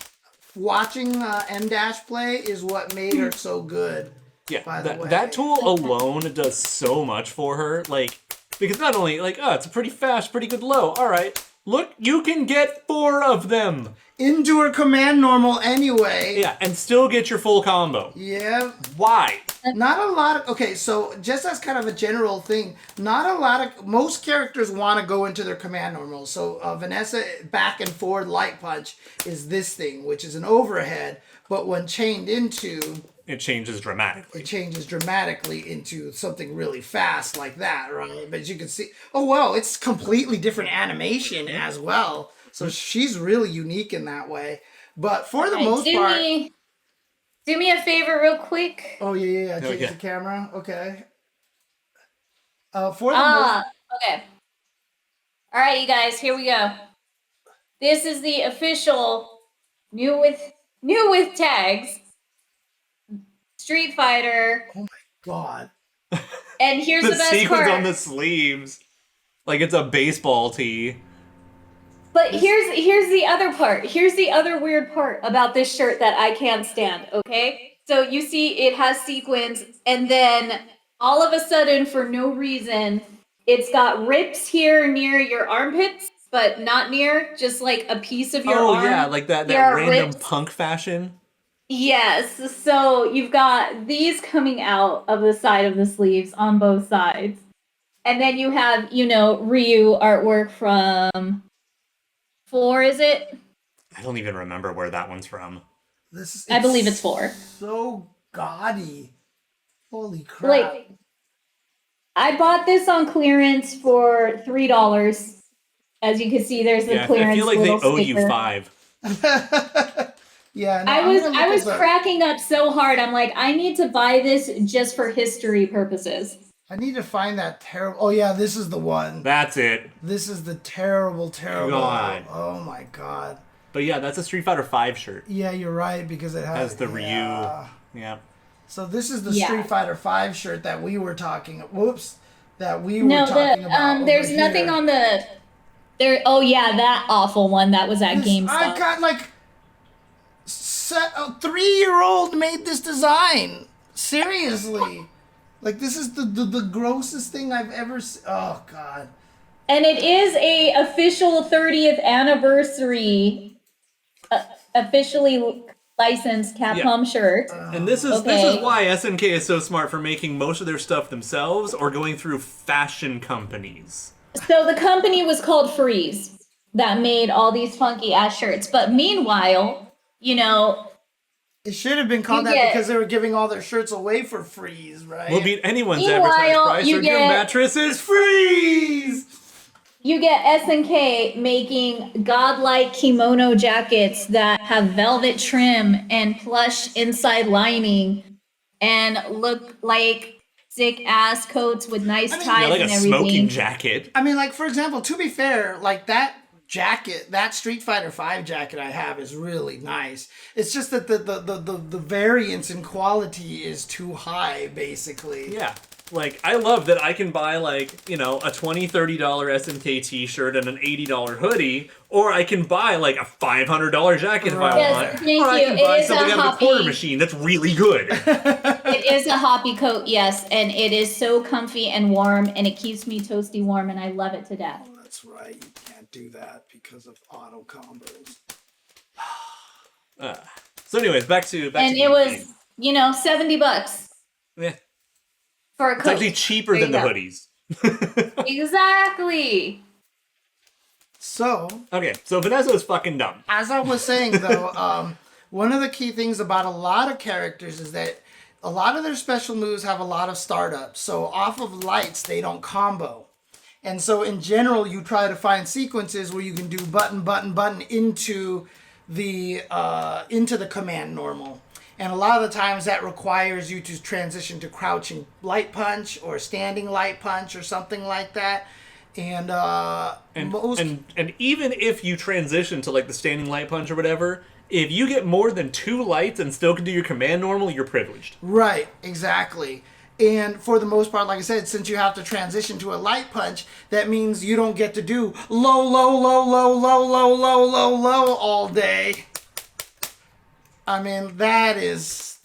watching M-Dash play is what made her so good. Yeah, that tool alone does so much for her. Like, because not only, it's a pretty fast, pretty good low. All right, look, you can get 4 of them. Into her command normal anyway. Yeah, and still get your full combo. Yeah. Why? Not a lot of... Okay, so just as kind of a general thing, not a lot of... Most characters want to go into their command normals. So Vanessa back and forward light punch is this thing, which is an overhead. But when chained into... It changes dramatically. It changes dramatically into something really fast like that, right? But you can see... Oh, wow, it's completely different animation as well. So she's really unique in that way. But for the most part... Do me a favor real quick. Oh, yeah. Change the camera. Okay. For the okay. All right, you guys, here we go. This is the official new with tags Street Fighter. Oh, my God. And here's the best sequence part. on the sleeves. Like it's a baseball tee. But here's the other part. Here's the other weird part about this shirt that I can't stand, okay? So you see it has sequins, and then all of a sudden, for no reason, it's got rips here near your armpits, but not near, just like a piece of your arm. Oh, yeah, like that random punk fashion. Yes, so you've got these coming out of the side of the sleeves on both sides. And then you have, Ryu artwork from... 4, is it? I don't even remember where that one's from. I believe it's 4. So gaudy. Holy crap. Like, I bought this on clearance for $3. As you can see, there's the clearance. I feel like they owe sticker. you 5. Yeah, no, I was cracking up so hard. I'm like, I need to buy this just for history purposes. I need to find that terrible... Oh, yeah, this is the one. That's it. This is the terrible... God. Oh, my God. But yeah, that's a Street Fighter 5 shirt. Yeah, you're right, because it has the Ryu. Yeah. So this is the Street Fighter 5 shirt that we were talking... Whoops. That we were talking about there's nothing on the... There. Oh, yeah, that awful one that was at GameStop. I got, like... A 3-year-old made this design. Seriously. Like, this is the grossest thing I've ever seen. Oh, God. And it is a official 30th anniversary, officially licensed Capcom shirt. And this is why SNK is so smart for making most of their stuff themselves or going through fashion companies. So the company was called Freeze that made all these funky ass shirts. But meanwhile, it should have been called that because they were giving all their shirts away for Freeze, right? We'll beat anyone's advertised price. Their new mattress is Freeze! You get SNK making godlike kimono jackets that have velvet trim and plush inside lining and look like sick ass coats with nice ties like and a everything. smoking jacket. I mean, like, for example, to be fair, like that jacket, that Street Fighter 5 jacket I have is really nice. It's just that the variance in quality is too high, basically. Yeah. Like, I love that I can buy, like, a $20, $30 SNK t-shirt and an $80 hoodie, or I can buy, like, a $500 jacket if I want. Thank or I can you. buy It is something out of a quarter machine that's really good. It is a hoppy coat, yes, and it is so comfy and warm, and it keeps me toasty warm, and I love it to death. Oh, that's right. You can't can't do that because of auto combos. So anyways, back to and it was, you know, $70 yeah. for a It's coat. actually cheaper than the hoodies. Exactly. So Okay, so Vanessa is fucking dumb. as I was saying though, one of the key things about a lot of characters is that a lot of their special moves have a lot of startups. So off of lights, they don't combo. And so in general, you try to find sequences where you can do button, button, button into the command normal. And a lot of the times that requires you to transition to crouching light punch or standing light punch or something like that. And even if you transition to like the standing light punch or whatever, if you get more than 2 lights and still can do your command normal, you're privileged. Right, exactly. And for the most part, like I said, since you have to transition to a light punch, that means you don't get to do low, low, low, low, low, low, low, low, low all day. I mean, that's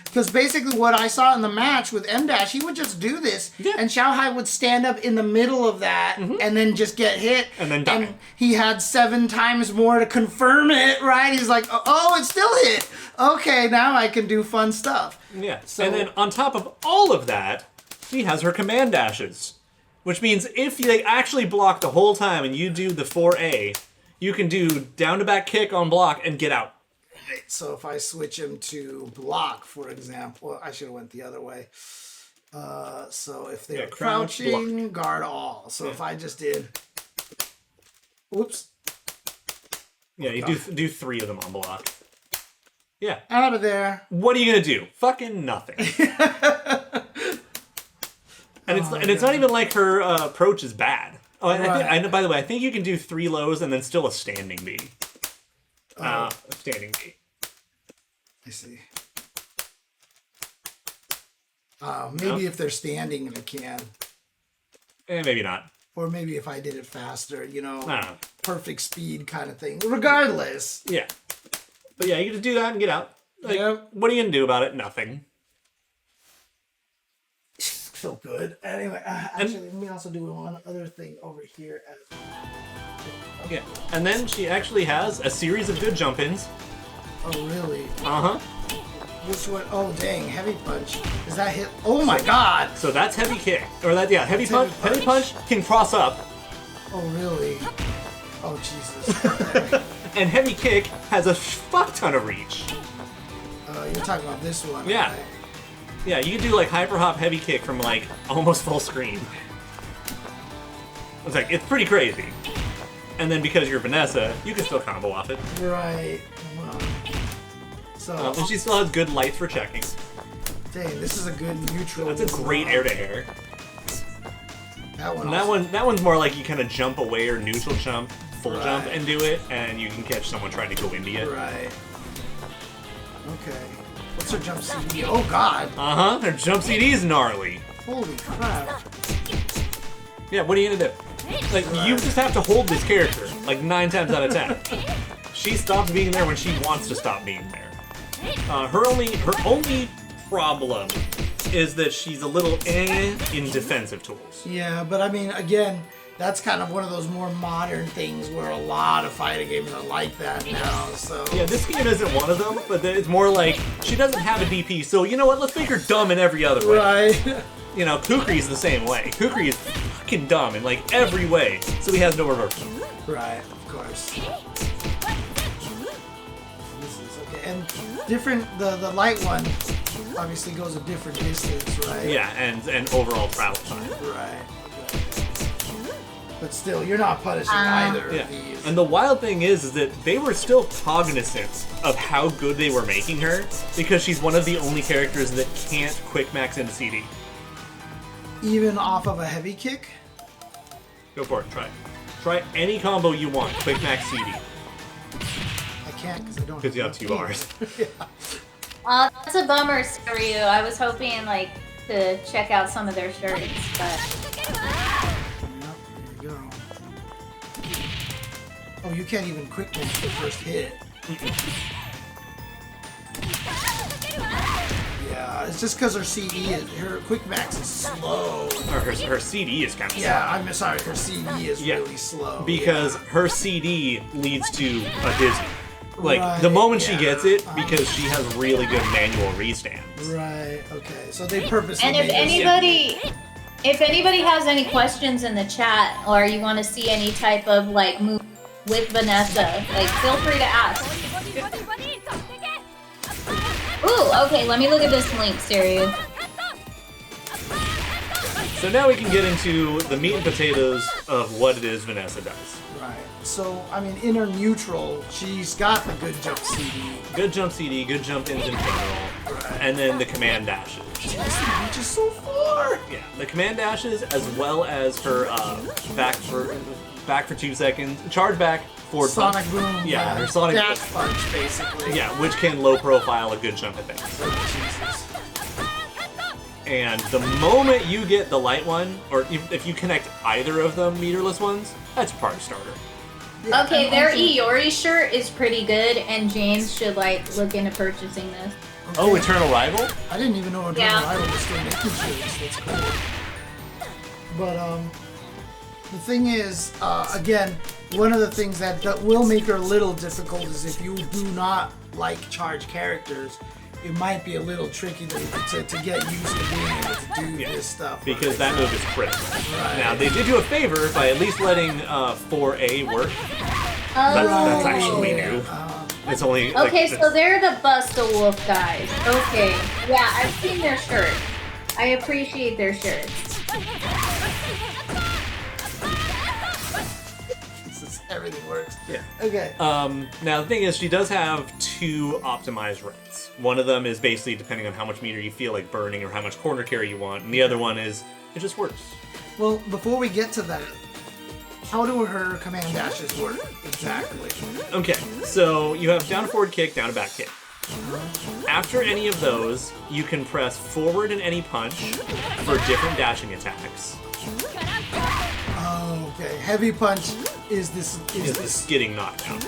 because basically what I saw in the match with M-Dash, he would just do this, and Xiaohai would stand up in the middle of that and then just get hit. And then die. And he had 7 times more to confirm it, right? He's like, oh, it still hit. Okay, now I can do fun stuff. Yeah, So- and then on top of all of that, she has her command dashes. Which means if they actually block the whole time and you do the 4A, you can do down to back kick on block and get out. So if I switch him to block, for example, I should have went the other way. So if they're crouch, crouching, guard all. So if I just did, oops, Yeah, you do 3 of them on block. Yeah. out of there. What are you gonna do? Fucking nothing. And it's not even like her approach is bad. Oh, and I know. By the way, I think you can do 3 lows and then still a standing B. Standing B. I see. Maybe if they're standing, I can. Maybe not. Or maybe if I did it faster, you know, I don't know. perfect speed kind of thing. Regardless. Yeah. But yeah, you can just do that and get out. Like, Yep. What are you gonna do about it? Nothing. So good. Anyway, actually, let me also do one other thing over here. Yeah. And then she actually has a series of good jump-ins. Oh, really? Uh-huh. Which one? Oh, dang. Heavy punch. Is that hit? Oh, my God. So that's heavy kick. Or that, yeah, heavy That's punch. Heavy punch can cross up. Oh, really? Oh, Jesus. And heavy kick has a fuck ton of reach. You're talking about this one. Yeah. Right? Yeah, you can do like hyper hop heavy kick from like almost full screen. It's like, it's pretty crazy. And then because you're Vanessa, you can still combo off it. Right. So, And she still has good lights for checking. dang, this is a good neutral. That's a great air to air. That one. And also- that one's more like you kind of jump away or neutral jump, full jump Right. and do it, and you can catch someone trying to go into you. Right. Okay. What's her jump CD? Oh, God. Uh-huh, her jump CD is gnarly. Holy crap. Yeah, what are you gonna do? Like, you just have to hold this character, like 9 times out of 10. She stops being there when she wants to stop being there. Her only problem is that she's a little in defensive tools. Yeah, but I mean, again, that's kind of one of those more modern things where a lot of fighting games are like that now, so... Yeah, this game isn't one of them, but it's more like, she doesn't have a DP, so you know what, let's make her dumb in every other way. Right. You know, Kukri's the same way. Kukri is fucking dumb in like every way, so he has no reversal. Right, of course. This is okay. And different, the light one obviously goes a different distance, right? Yeah, and overall travel time. Right. But still, you're not punishing either Yeah. of these. And the wild thing is that they were still cognizant of how good they were making her, because she's one of the only characters that can't quick max into CD. Even off of a heavy kick? Go for it, try it. Try any combo you want, quick max CD. I can't because I don't. Because you have 2 bars. That's a bummer, Ryu. I was hoping like to check out some of their shirts, but Yep, there you go. Oh, you can't even quick match the first hit. Yeah, it's just because her CD is, her quick max is slow. Or her CD is kind of slow. Yeah, I'm sorry, her CD is really slow. Because her CD leads to a dizzy. Like, Right, the moment she yeah. gets it, because she has really good manual restands. Right, okay. So they purposely And if anybody has any questions in the chat, or you want to see any type of like move with Vanessa, like feel free to ask. Ooh, okay, let me look at this link, Stereo. So now we can get into the meat and potatoes of what it is Vanessa does. Right. So, I mean, in her neutral, she's got the good jump CD. Good jump CD, good jump engine general, and then the command dashes. She reaches so far. Yeah, the command dashes as well as her back for 2 seconds, charge back, forward Sonic punch. boom. Yeah, her sonic dash punch, basically. Yeah, which can low profile a good jump advance. Jesus. And the moment you get the light one, or if you connect either of the meterless ones, that's a party starter. Yeah, Okay, and their also- Iori shirt is pretty good, and James should like look into purchasing this. Oh, Eternal Rival? I didn't even know Eternal Yeah. Rival was still making shirts. That's cool. But the thing is, again, one of the things that will make her a little difficult is if you do not like charge characters, it might be a little tricky to get used to being able to do this stuff. Because that move is critical. Right. Now, they did you a favor by at least letting 4A work. That's actually new. It's only... like, Okay, it's- so they're the Busta Wolf guys. Okay, yeah, I've seen their shirt. I appreciate their shirts. Everything works. Yeah. Okay. Now, the thing is, she does have 2 optimized rates. One of them is basically depending on how much meter you feel like burning or how much corner carry you want, and the other one is, it just works. Well, before we get to that, how do her command dashes work exactly? Okay, so you have down to forward kick, down to back kick. After any of those, you can press forward in any punch for different dashing attacks. Oh, okay. Heavy punch is this Skidding knockdown.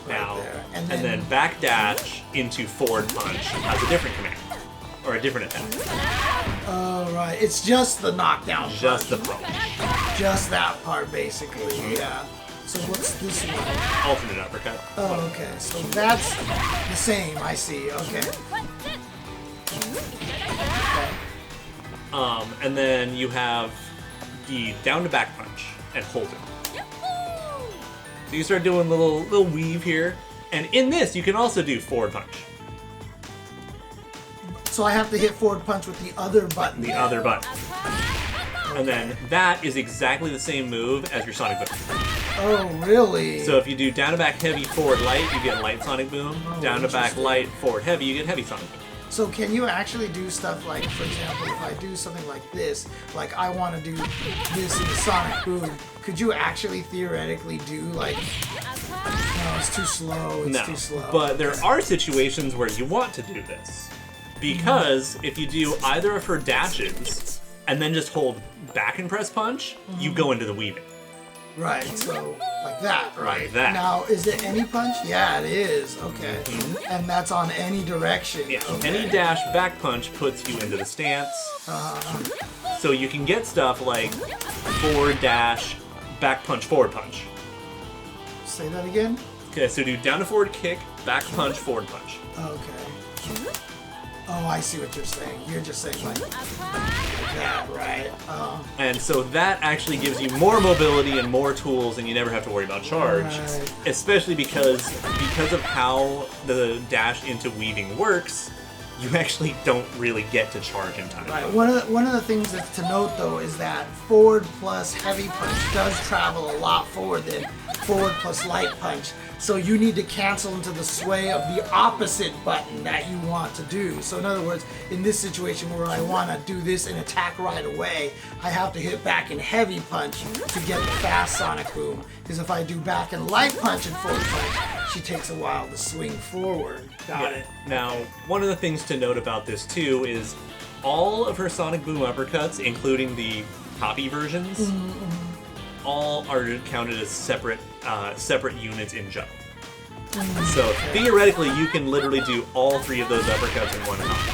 Now, there. and then back dash into forward punch has a different command. Or a different attack. Oh, right. It's just the knockdown part. Just the punch. Just that part, basically. Yeah. So what's this one? Alternate uppercut. Oh, okay. So that's the same. I see. Okay. And then you have the down to back punch and hold it. So you start doing a little weave here. And in this, you can also do forward punch. So I have to hit forward punch with the other button. The other button. And then that is exactly the same move as your Sonic Boom. Oh, really? So if you do down to back heavy, forward light, you get light Sonic Boom. Oh, Down to back interesting. light, forward heavy, you get heavy Sonic Boom. So can you actually do stuff like, for example, if I do something like this, like I want to do this in the Sonic Boom, could you actually theoretically do like, no, it's too slow, it's too slow. But there are situations where you want to do this. Because if you do either of her dashes and then just hold back and press punch, you go into the weaving. Right, so like that, right? Like that. Now, is it any punch? Yeah, it is. Okay. And that's on any direction. Yeah, Okay. any dash back punch puts you into the stance. So you can get stuff like forward dash, back punch, forward punch. Say that again? Okay, so do down to forward kick, back punch, forward punch. Okay. Oh, I see what you're saying. You're just saying like that, right? And so that actually gives you more mobility and more tools, and you never have to worry about charge. Right. Especially because of how the dash into weaving works, you actually don't really get to charge in time. Right. One of the things that's to note though is that forward plus heavy punch does travel a lot forward than forward plus light punch. So you need to cancel into the sway of the opposite button that you want to do. So in other words, in this situation where I want to do this and attack right away, I have to hit back and heavy punch to get the fast Sonic Boom. Because if I do back and light punch and forward punch, she takes a while to swing forward. Got it. Now, one of the things to note about this too is all of her Sonic Boom uppercuts, including the copy versions, all are counted as separate units in jump. So theoretically, you can literally do all 3 of those uppercuts in one combo.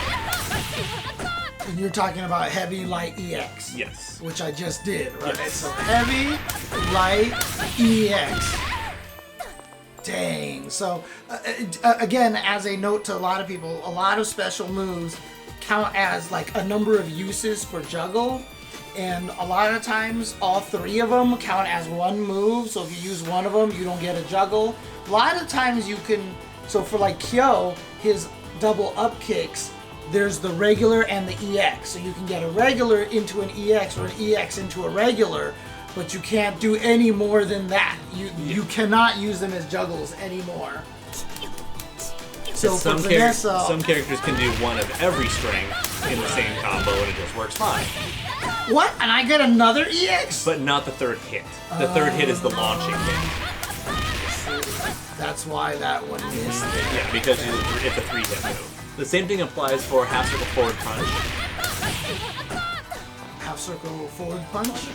And you're talking about heavy, light, EX. Yes. Which I just did, right? Yes. So heavy, light, EX. Dang. So, again, as a note to a lot of people, a lot of special moves count as like a number of uses for juggle. And a lot of times, all 3 of them count as one move. So if you use one of them, you don't get a juggle. A lot of times you can... So for like Kyo, his double up kicks, there's the regular and the EX. So you can get a regular into an EX or an EX into a regular, but you can't do any more than that. You cannot use them as juggles anymore. So for Vanessa, some characters can do one of every strength in the same combo and it just works fine. What? And I get another EX? But not the third hit. The third hit is the launching hit. That's why that one missed. Yeah, because it's a 3-hit move. The same thing applies for half circle forward punch. Half circle forward punch?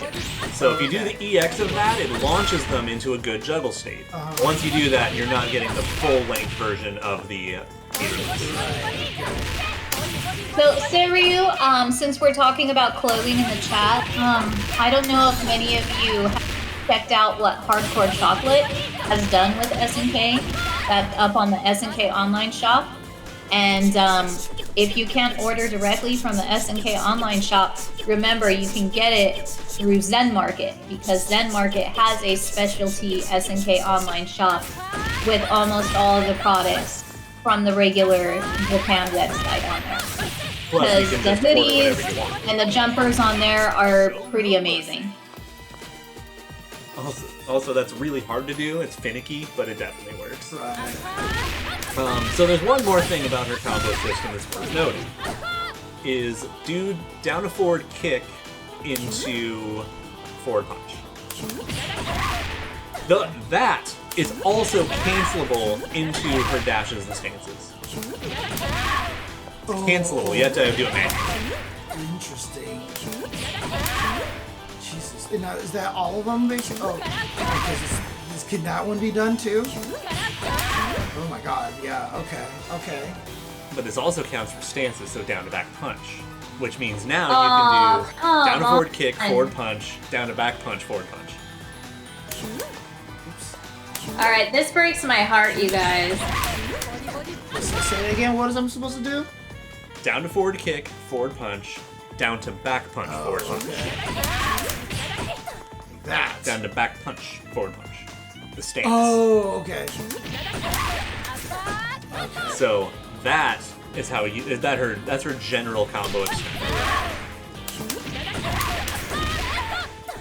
So if you do the EX of that, it launches them into a good juggle state. Once you do that, you're not getting the full-length version of the So, Seiryu, since we're talking about clothing in the chat, I don't know if many of you have checked out what Hardcore Chocolate has done with SNK. That's up on the SNK online shop. And if you can't order directly from the SNK online shop, remember you can get it through Zen Market, because Zen Market has a specialty SNK online shop with almost all of the products from the regular Japan website on there. Because the hoodies and the jumpers on there are pretty amazing. Also, that's really hard to do. It's finicky, but it definitely works. Right. So there's one more thing about her combo system that's worth noting. Is do down to forward kick into forward punch. That is also cancelable into her dashes and stances. It's cancelable. You have to do it manually. Interesting. Jesus. Now, is that all of them, basically? Oh, can that one be done too? Oh my god, yeah, okay. But this also counts for stances, so down to back punch. Which means now you can do down to forward kick, forward punch, down to back punch, forward punch. Alright, this breaks my heart, you guys. Say it again, what is I'm supposed to do? Down to forward kick, forward punch, down to back punch, forward punch. That. Down to back punch, forward punch. The stance. Oh, okay. So that is how you that's her general combo extent.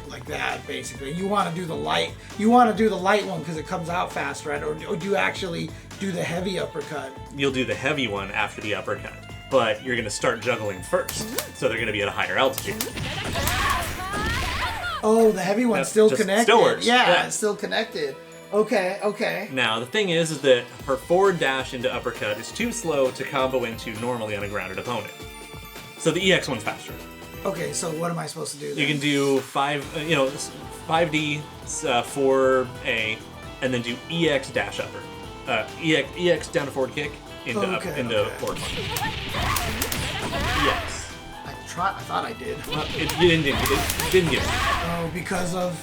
Like that, basically. You want to do the light. You want to do the light one because it comes out fast, right? Or do you actually do the heavy uppercut? You'll do the heavy one after the uppercut, but you're gonna start juggling first, so they're gonna be at a higher altitude. Oh, the heavy one's still connected. Still works. Yeah, it's still connected. Okay. Now, the thing is that her forward dash into uppercut is too slow to combo into normally on a grounded opponent. So the EX one's faster. Okay, so what am I supposed to do then? You can do 5D, 4A, and then do EX dash upper. EX down to forward kick into forward punch. EX. I thought I did. Well, you didn't get it. Oh, because of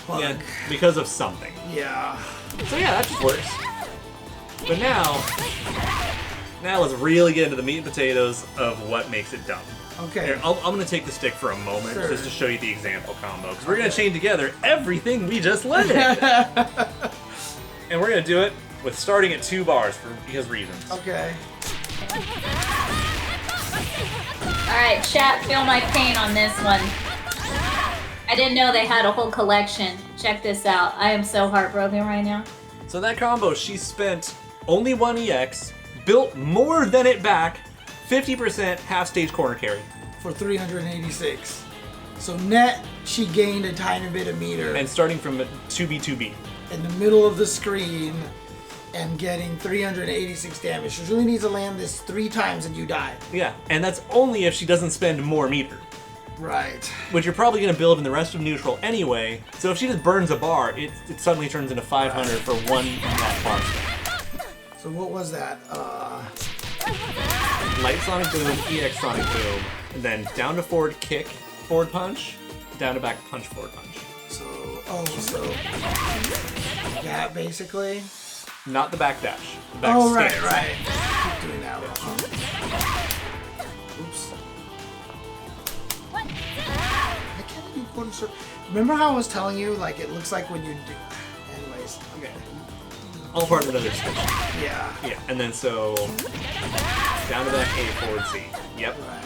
bug. Yeah, because of something. Yeah. So yeah, that just works. But now let's really get into the meat and potatoes of what makes it dumb. Okay. Here, I'm going to take the stick for a moment Sure. just to show you the example combo, because we're going to chain together everything we just learned. And we're going to do it with starting at 2 bars for because reasons. Okay. Alright, chat, feel my pain on this one. I didn't know they had a whole collection. Check this out. I am so heartbroken right now. So that combo, she spent only 1 EX, built more than it back, 50% half-stage corner carry. For 386. So net, she gained a tiny bit of meter. And starting from 2B. In the middle of the screen and getting 386 damage. She really needs to land this 3 times and you die. Yeah, and that's only if she doesn't spend more meter. Right. Which you're probably going to build in the rest of neutral anyway, so if she just burns a bar, it suddenly turns into 500 for 1 net bar spend. So what was that? Light Sonic Boom, EX Sonic Boom, And then down to forward kick, forward punch, down to back punch, forward punch. So, that basically? Not the back dash. Back right. stance. Keep doing that one. Oops. I can't do quarter circle. Remember how I was telling you, like, it looks like when you do... Anyways, okay. All part of another switch. Yeah. Yeah, and then so down to back A, forward C. Yep. Right.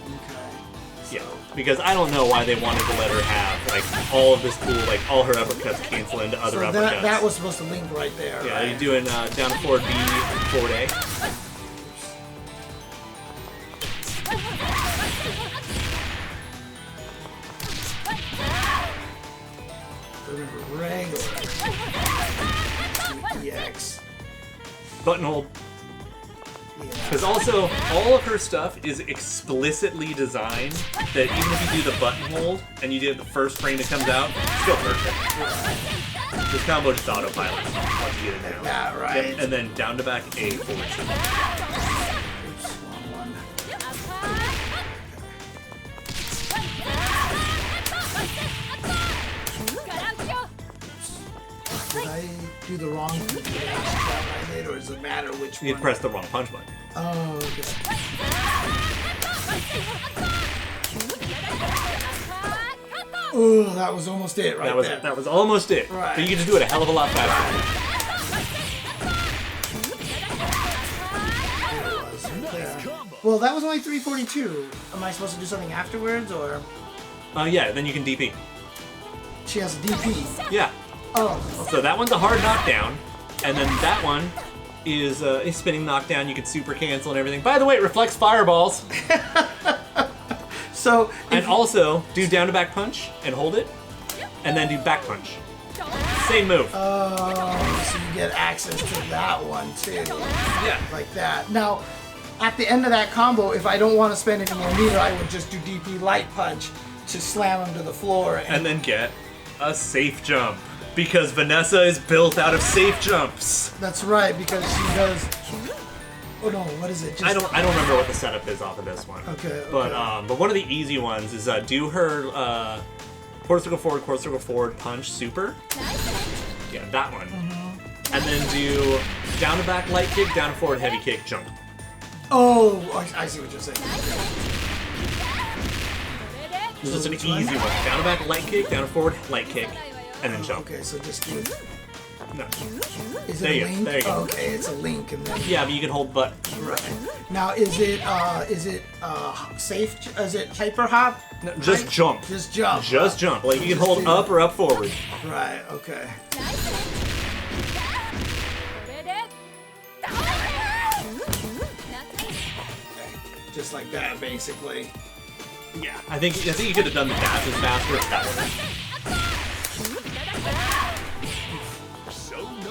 Okay. Yeah, because I don't know why they wanted to let her have like all of this cool, like all her uppercuts cancel into other uppercuts. That was supposed to link right there. Yeah, right? you're doing down to forward B, forward A. Remember, regular. EX. Button hold. Because Yeah. also, all of her stuff is explicitly designed that even if you do the button hold and you do it the first frame it comes out, it's still perfect. This combo just autopilot once you get it down. Yeah, right. Yep, and then down to back A, forward C. Oops, wrong one. Did I do the wrong that I did, or does it matter which You one? press the wrong punch button. Oh, okay. Oh, that was almost it right there. That was almost it. Right. But you can just do it a hell of a lot faster. There it was, right there. Well, that was only 342. Am I supposed to do something afterwards, or Yeah, then you can DP. she has a DP? Yeah. Oh, So that one's a hard knockdown, and then that one is a spinning knockdown. You can super cancel and everything. By the way, it reflects fireballs. so And also, do down to back punch and hold it, and then do back punch. Same move. oh, so you get access to that one too, Yeah. like that. Now, at the end of that combo, if I don't want to spend any more meter, I would just do DP light punch to slam him to the floor. And then get a safe jump. Because Vanessa is built out of safe jumps. That's right, because she does. Oh no, what is it? Just... I don't remember what the setup is off of this one. Okay. But one of the easy ones is do her quarter circle forward punch super. Yeah, that one. Mm-hmm. And then do down to back light kick, down to forward heavy kick, jump. Oh, I see what you're saying. It's just an Which easy one? one. Down to back light kick, down to forward light kick, and then jump. Okay, so just do it. No. Is There it you a go, link? there you go. Oh, okay, it's a link, and then Yeah, but you can hold button. right. Now, is it safe? Is it hyper hop? No, just Right? jump. Just jump. Just jump. Like you can Just hold do up that. or up forward. Right. Okay. Just like that, basically. Yeah, I think you could have done the dashes faster if that one.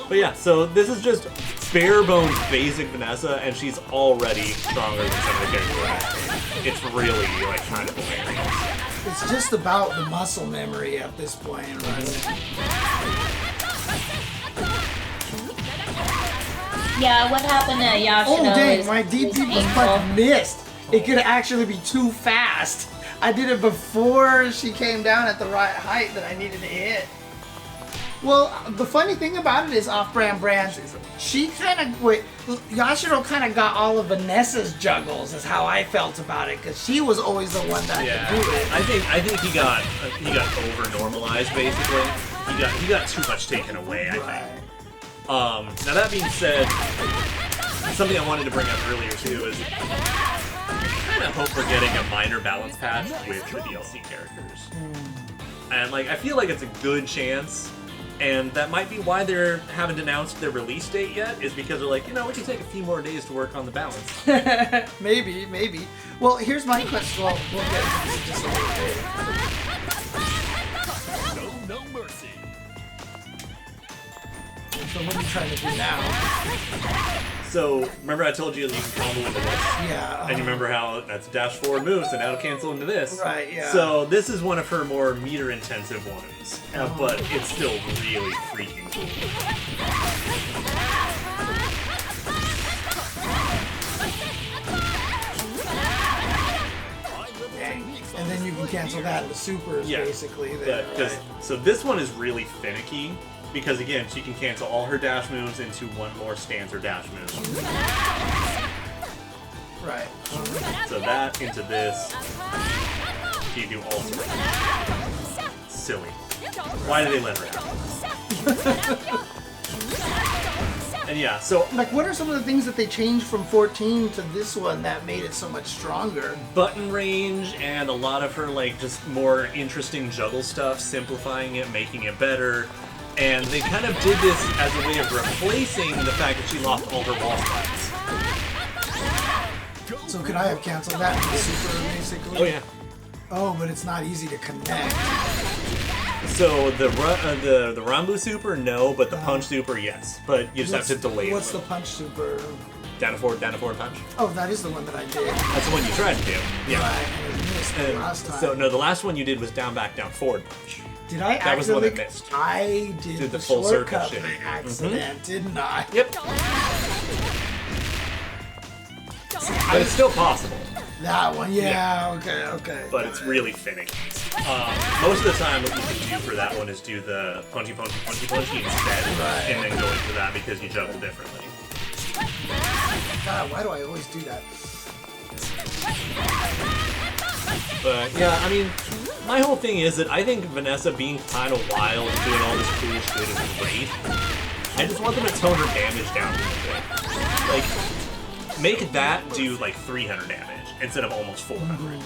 But yeah, so this is just bare bones basic Vanessa, and she's already stronger than some of the characters. It's really like kind of hilarious. It's just about the muscle memory at this point, right? Yeah, what happened to Yashino Oh dang, is my his DP was ankle. fucking missed. It could actually be too fast. I did it before she came down at the right height that I needed to hit. Well, the funny thing about it is off-brand brands, she kind of, Yashiro kind of got all of Vanessa's juggles is how I felt about it, because she was always the one that could do it. I think he got over normalized basically. He got too much taken away. I think. Right. Now that being said, something I wanted to bring up earlier too is I kind of hope we're getting a minor balance patch with the DLC characters. And like I feel like it's a good chance, and that might be why they haven't announced their release date yet, is because they're like, you know, we can take a few more days to work on the balance. Maybe. Well, here's my question. Well, we'll get into this in just a little bit. No mercy. So what are you trying to do now? So remember I told you that you can combo into this? Yeah. And you remember how that's a dash forward move, so now it'll cancel into this. Right, yeah. So this is one of her more meter intensive ones, but it's still really freaking cool. can cancel that into supers, basically. There, right? So this one is really finicky, because again, she can cancel all her dash moves into one more stance or dash move. Right. So that into this. She can do all three. Silly. Why did they let her out? And yeah, so like, what are some of the things that they changed from 14 to this one that made it so much stronger? Button range and a lot of her like just more interesting juggle stuff, simplifying it, making it better. And they kind of did this as a way of replacing the fact that she lost all her wall spots. So could I have canceled that into super, basically? Oh yeah. Oh, but it's not easy to connect. So the Rambu super, no, but the punch super, yes. But you just have to delay it. What's the punch super? Down to forward punch. Oh, that is the one that I did. That's the one you tried to do. Yeah. Right, and I missed the last time. So no, the last one you did was down, back, down, forward punch. Did I That was the one that missed. I did the full circle shortcut shit. by accident, didn't I? Yep. But it's still possible. That one, yeah. Okay. But it's really finicky. Most of the time, what you can do for that one is do the punchy instead, and then go into that because you juggle differently. God, why do I always do that? But yeah, I mean, my whole thing is that I think Vanessa being kind of wild and doing all this cool shit is great. I just want them to tone her damage down a little bit. Like, make that do like 300 damage instead of almost 400.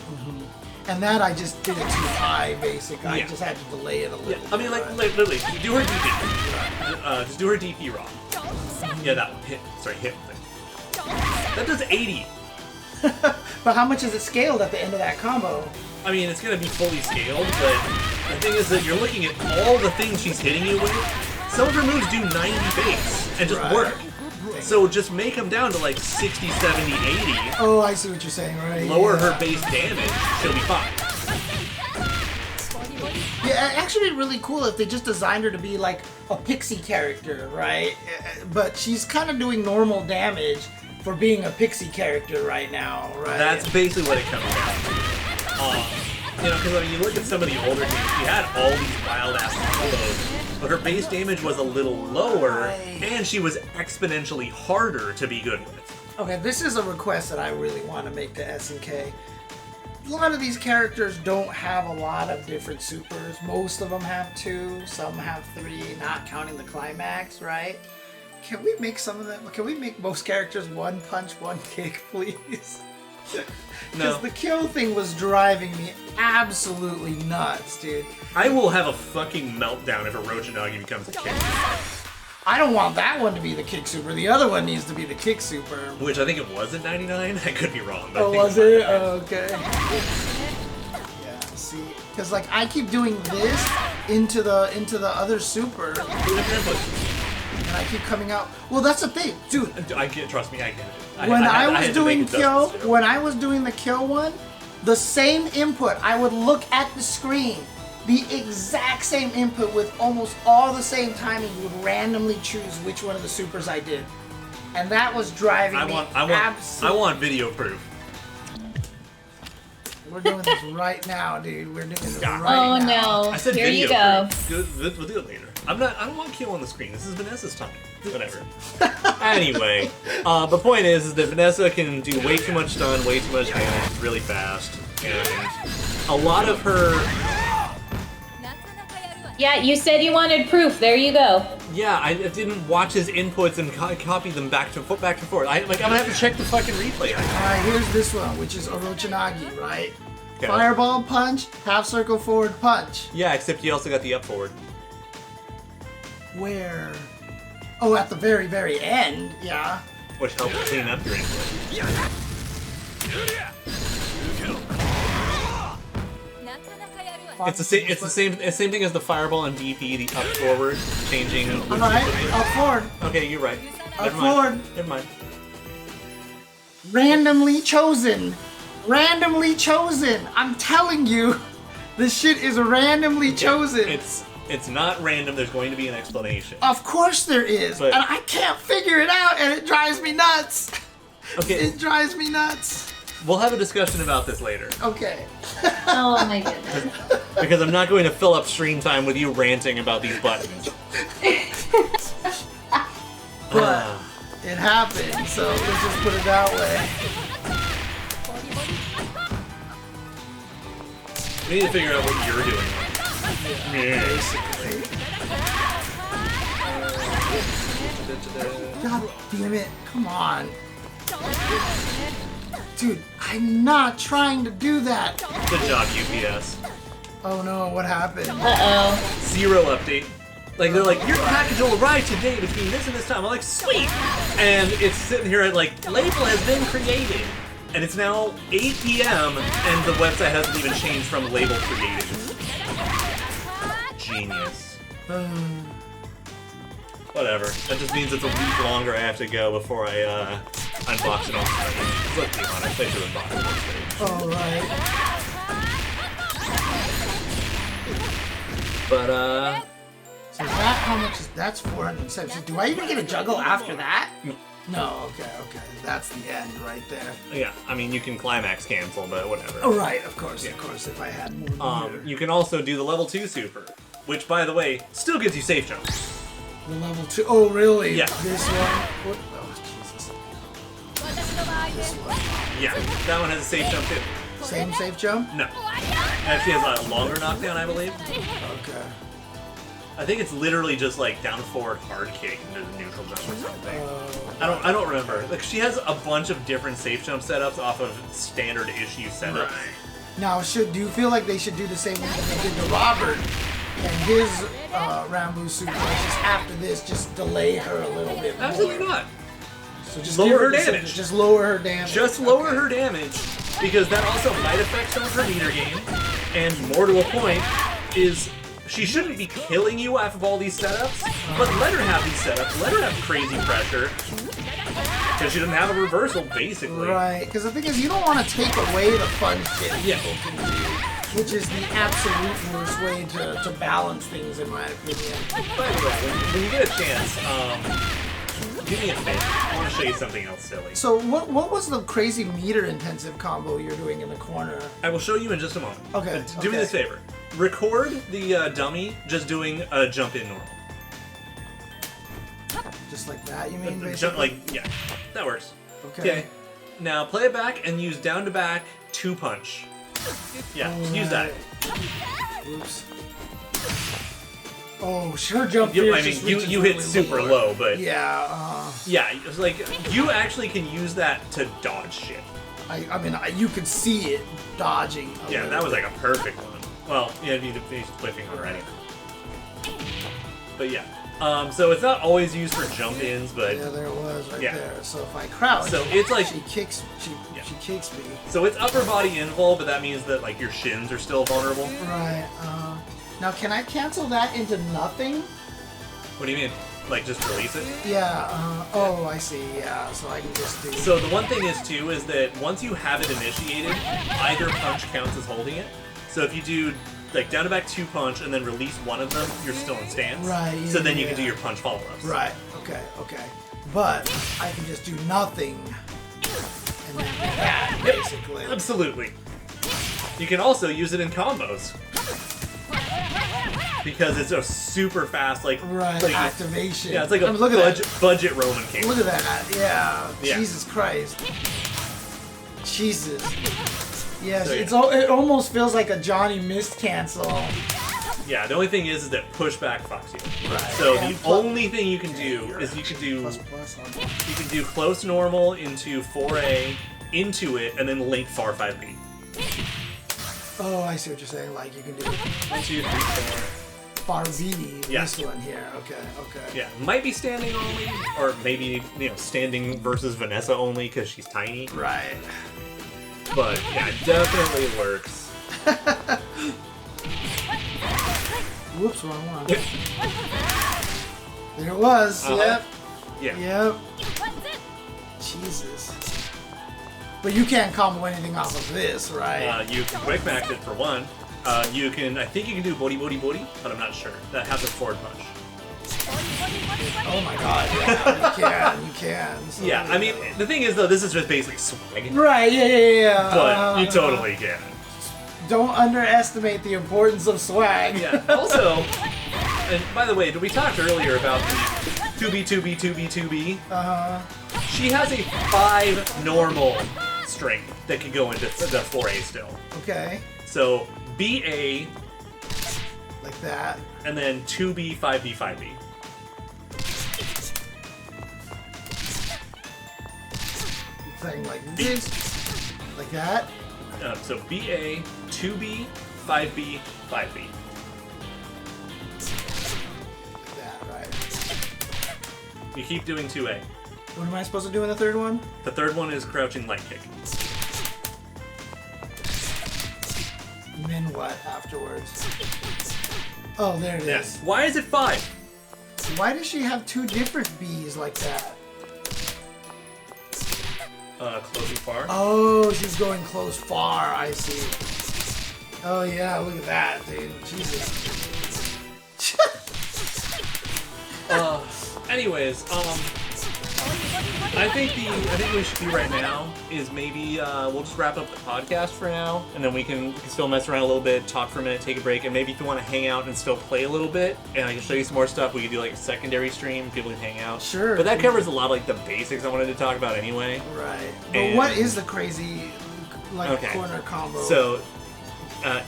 And that I just did it too high, basically. I just had to delay it a little. I mean, like, literally, do her DP. Just do her DP wrong. Yeah, that one. Hit thing. That does 80. But how much is it scaled at the end of that combo? I mean, it's going to be fully scaled, but the thing is that you're looking at all the things she's hitting you with. Some of her moves do 90 base and just work. So just make them down to like 60, 70, 80. Oh, I see what you're saying, right? Lower her base damage, she'll be fine. Yeah, actually it'd be really cool if they just designed her to be like a pixie character, right? But she's kind of doing normal damage for being a pixie character right now, right? That's basically what it comes down to. You know, because I mean, you look at some of the older games, she had all these wild-ass combos, but her base damage was a little lower, and she was exponentially harder to be good with. Okay, this is a request that I really want to make to SNK. A lot of these characters don't have a lot of different supers. Most of them have 2, some have 3, not counting the climax, right? Can we make some of them? Can we make most characters 1 punch, 1 kick, please? Because the kill thing was driving me absolutely nuts, dude. I will have a fucking meltdown if a Rochinagi becomes a kick. I don't want that one to be the kick super. The other one needs to be the kick super. Which I think it was at 99. I could be wrong. But Oh, was it? Oh, okay. Yeah, see, because like I keep doing this into the other super, and I keep coming out. Well, that's the thing, dude. I get. Trust me, I get it. When I was doing the kill one, the same input, I would look at the screen, the exact same input with almost all the same timing, would randomly choose which one of the supers I did. And that was driving me absolutely. I want video proof. We're doing this right now, dude. We're doing this right now. Oh no. I said Here video you go. proof. We'll do it later. I don't want kill on the screen. This is Vanessa's time. Whatever. Anyway, the point is that Vanessa can do way too much stun, way too much damage really fast, and a lot of her. Yeah, you said you wanted proof. There you go. Yeah, I didn't watch his inputs and copy them back to forth. I'm gonna have to check the fucking replay. Alright, here's this one, which is Orochinagi, right? Okay. Fireball punch, half circle forward punch. Yeah, except you also got the up forward. Where? Oh, at the very, very end, yeah. Which helps clean up your input. It's the same thing as the fireball and DP, the up forward, changing. Alright, up forward. Okay, you're right. Up forward. Never mind. Randomly chosen. Randomly chosen. I'm telling you, this shit is randomly chosen. It's not random. There's going to be an explanation. Of course there is, but, and I can't figure it out, and it drives me nuts. Okay. It drives me nuts. We'll have a discussion about this later. Okay. Oh my goodness. Because I'm not going to fill up stream time with you ranting about these buttons. But it happened, so let's just put it that way. We need to figure out what you're doing. Yeah. Basically. God damn it. Come on. Dude, I'm not trying to do that. Good job, UPS. Oh no, what happened? Uh-oh. 0 update. Like, they're like, your package will arrive today between this and this time. I'm like, sweet! And it's sitting here at like, label has been created. And it's now 8 p.m. and the website hasn't even changed from label created. Genius. Whatever. That just means it's a week longer I have to go before I unbox it on stage. Let's be honest, I should unbox it on stage. Alright. But, So that, how much is, that's 470. Do I even get a juggle after that? No. No, okay. That's the end right there. Yeah, I mean, you can climax cancel, but whatever. Oh, right, of course, if I had more meter. You can also do the level 2 super, which, by the way, still gives you safe jumps. The level 2, oh really? Yeah. This one? What? Oh, Jesus. This one. Yeah, that one has a safe jump too. Same safe jump? No. Actually has a longer knockdown, I believe. Okay. I think it's literally just like down forward hard kick into the neutral jump or something. Oh. I don't remember. Like she has a bunch of different safe jump setups off of standard issue setups. Right. Now, do you feel like they should do the same thing that they did to Robert and his Rambo super? Just after this, just delay her a little bit more. Absolutely not. So just Lower her give damage. Just lower her damage. Just lower her damage, because that also might affect some of her meter gain. And more to a point, is she shouldn't be killing you off of all these setups, but let her have these setups. Let her have crazy pressure. Because she doesn't have a reversal, basically. Right, because the thing is, you don't want to take away the fun shit people can do, which is the absolute worst way to balance things, in my opinion. By the way, when you get a chance, give me a favor. I want to show you something else silly. So what was the crazy meter-intensive combo you're doing in the corner? I will show you in just a moment. Okay. Do me this favor. Record the dummy just doing a jump in normal. Just like that, you mean, basically? Jump, like, yeah, that works. Okay. Now play it back and use down to back 2 punch. Yeah, just use that. Oops. Oh, sure, jump. I mean, you hit super low, but yeah. Yeah, it's like you actually can use that to dodge shit. I mean, you could see it dodging. Yeah, that was like a perfect one. Well, yeah, you need to finish flipping on anyway. But yeah. So it's not always used for jump ins, but yeah, there it was right yeah. there. So if I crouch, so it's like she kicks me. So it's upper body invul, but that means that like your shins are still vulnerable. Right. Now can I cancel that into nothing? What do you mean? Like just release it? Yeah. Oh, I see. Yeah. So I can just do. So the one thing is too is that once you have it initiated, either punch counts as holding it. So if you do like down to back 2 punch and then release one of them, you're still in stance. Right. Yeah, so then you can do your punch follow-ups. Right. Okay. But I can just do nothing and then do that, basically. Absolutely. You can also use it in combos. Because it's a super fast, like activation. Yeah, it's like a look at budget Roman king. Look at that. Yeah. Yeah. Jesus Christ. Jesus. Yes, so, it almost feels like a Johnny missed cancel. Yeah, the only thing is that pushback fucks you. Right. So the only thing you can do is you can do close normal into 4A, into it, and then link far 5B. Oh, I see what you're saying. Like you can do 1, 2, 3, 4. Far B, Yeah. this one here. Okay. Yeah, might be standing only, or maybe standing versus Vanessa only because she's tiny. Right. But yeah, it definitely works. Whoops, wrong one. There it was. Yep. Yeah. Yep. Jesus. But you can't combo anything off of this, right? You can quick max it for one. I think you can do body, but I'm not sure. That has a forward punch. Oh my god, yeah, you can. So, Yeah, I mean, the thing is though, this is just basic swag. Right, yeah. But you totally can. Don't underestimate the importance of swag. Yeah, also, and by the way, we talked earlier about the 2B. She has a 5 normal strength that can go into the 4A still. Okay. So, BA. Like that. And then 2B, 5B, 5B. Thing like this. Like that. So BA, 2B, 5B, 5B. Like that, right. You keep doing 2A. What am I supposed to do in the third one? The third one is crouching light kick. And then what afterwards? Oh, there it is. Why is it 5? Why does she have 2 different B's like that? Close and far. Oh, she's going close far, I see. Oh yeah, look at that, dude. Jesus. Anyways, I think what we should do right now is maybe we'll just wrap up the podcast for now, and then we can still mess around a little bit, talk for a minute, take a break, and maybe if you want to hang out and still play a little bit, and I can show you some more stuff, we can do like a secondary stream, people can hang out. Sure. But that covers a lot of like the basics I wanted to talk about anyway. Right. But And- what is the crazy corner combo? So,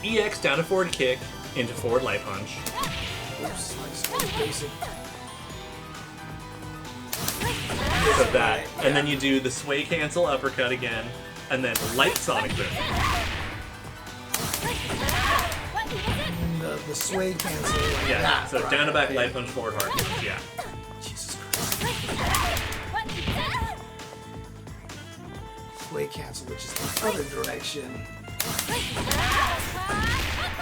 EX down to forward kick into forward light punch. Oops, like so basic. So that, and then you do the sway cancel uppercut again, and then light sonic boom. And the sway cancel. Like Yeah, that, so right, down to back okay. light punch, forward hard punch, yeah. Jesus Christ. Sway cancel, which is the other direction.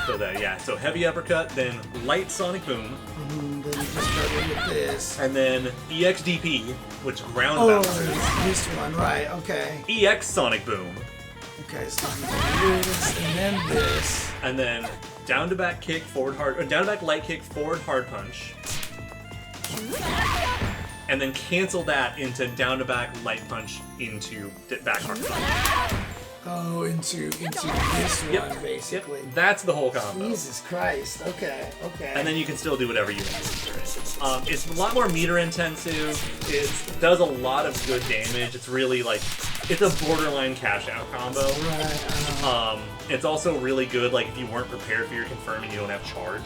So that, yeah, so heavy uppercut, then light sonic boom, And then you just start with this. and then EXDP, which ground Oh, bounces. this one, right, okay. EX sonic boom, Okay, so you do this, and then this. and then down to back kick, forward hard, or down to back light kick, forward hard punch. And then cancel that into down to back light punch into back hard punch. Oh, into this one, Yep. basically. Yep. That's the whole combo. Jesus Christ, okay. And then you can still do whatever you want. It's a lot more meter intensive. It does a lot of good damage. It's really like, it's a borderline cash out combo. Right, It's also really good like if you weren't prepared for your confirm and you don't have charge.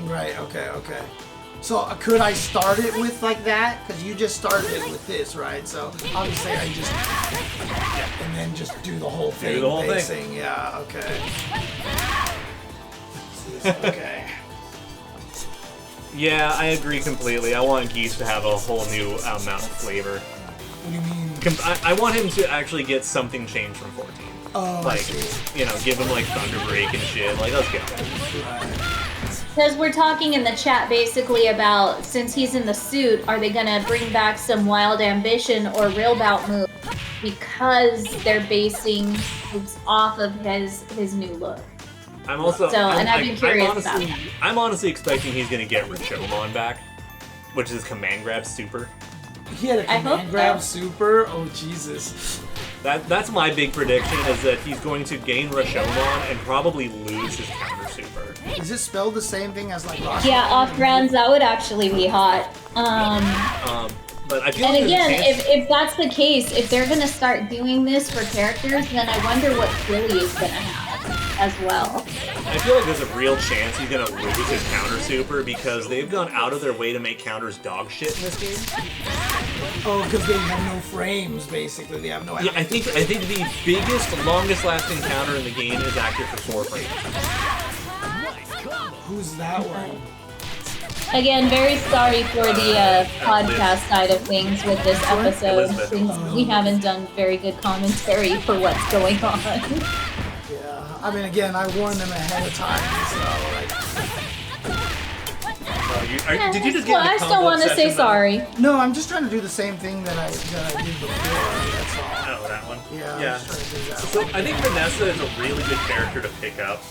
right, okay. So could I start it with like that? Because you just started it with this, right? So obviously I just, and then just do the whole thing. Do the whole thing. basing. Yeah, okay. Okay. Yeah, I agree completely. I want Geese to have a whole new amount of flavor. What do you mean? I want him to actually get something changed from 14. Oh, I Like, see. you know, give him like Thunder Break and shit. Like, let's go. Right. Because we're talking in the chat basically about, since he's in the suit, are they going to bring back some Wild Ambition or Real Bout move? Because they're basing moves off of his new look. I'm also. I've been curious about that. I'm honestly expecting he's gonna get Rashomon back, which is Command Grab Super. He had a I hope command grab so. super? Oh, Jesus. That's my big prediction, is that he's going to gain Rashomon and probably lose his counter super. Is it spelled the same thing as like Rosh? Yeah, off rounds, that would actually be hot. But I feel And like again, there's a chance- if that's the case, if they're gonna start doing this for characters, then I wonder what Philly is gonna have as well. I feel like there's a real chance he's gonna lose his counter super because they've gone out of their way to make counters dog shit in this game. Oh, because they have no frames, basically. They have no. Yeah, I think the biggest, longest lasting counter in the game is active for 4 frames. Who's that one? Again, very sorry for the podcast side of things with this episode. Elizabeth. Since we haven't done very good commentary for what's going on. Yeah, I mean, again, I warned them ahead of time, Did you just get Well, into I still combo want to say obsession, though? sorry. so. No, I'm just trying to do the same thing that I did before, that's all. Oh, that one. Yeah, Yeah. I'm just trying to do that So one. I think Vanessa is a really good character to pick up.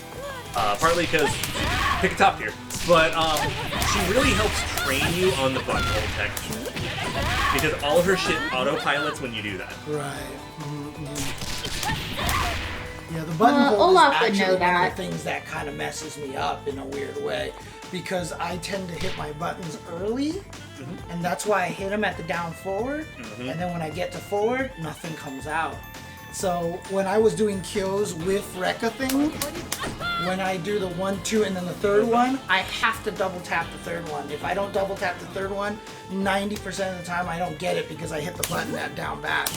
Partly because pick a top tier. But she really helps train you on the buttonhole technique. Because all of her shit autopilots when you do that. Right. Yeah, the buttonhole Olaf is would actually know one that. of the things that kind of messes me up in a weird way. Because I tend to hit my buttons early, and that's why I hit them at the down forward, and then when I get to forward, nothing comes out. So when I was doing kills with Rekka thing, when I do the 1, 2, and then the third one, I have to double tap the third one. If I don't double tap the third one, 90% of the time I don't get it because I hit the button at down back.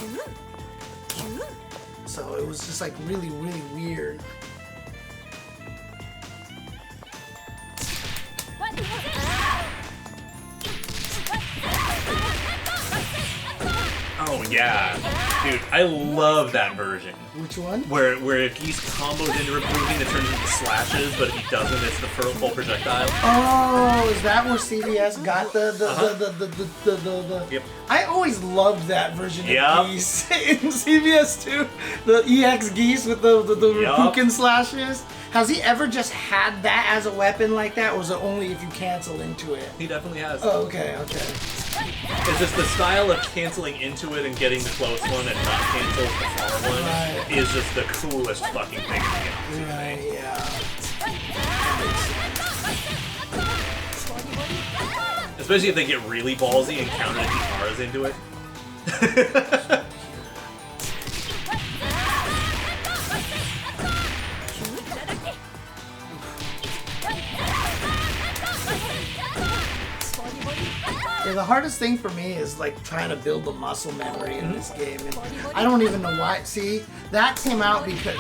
So it was just like really, really weird. Oh yeah, dude, I love that version. Which one? Where if Geese combos into removing, it turns into slashes, but if he doesn't, it's the full projectile. Oh, is that where CVS got the Yep. I always loved that version Yep. of Geese in CVS too. The EX Geese with the Yep. Reppuken slashes. Has he ever just had that as a weapon like that, or was it only if you cancel into it? He definitely has. Oh, okay. It's just the style of canceling into it and getting the close one and not cancel the far one Right. is just the coolest fucking thing to get. Right, yeah. Especially if they get really ballsy and counter Akihabaras into it. Yeah, the hardest thing for me is like trying to build the muscle memory in this game, and I don't even know why. See, that came out because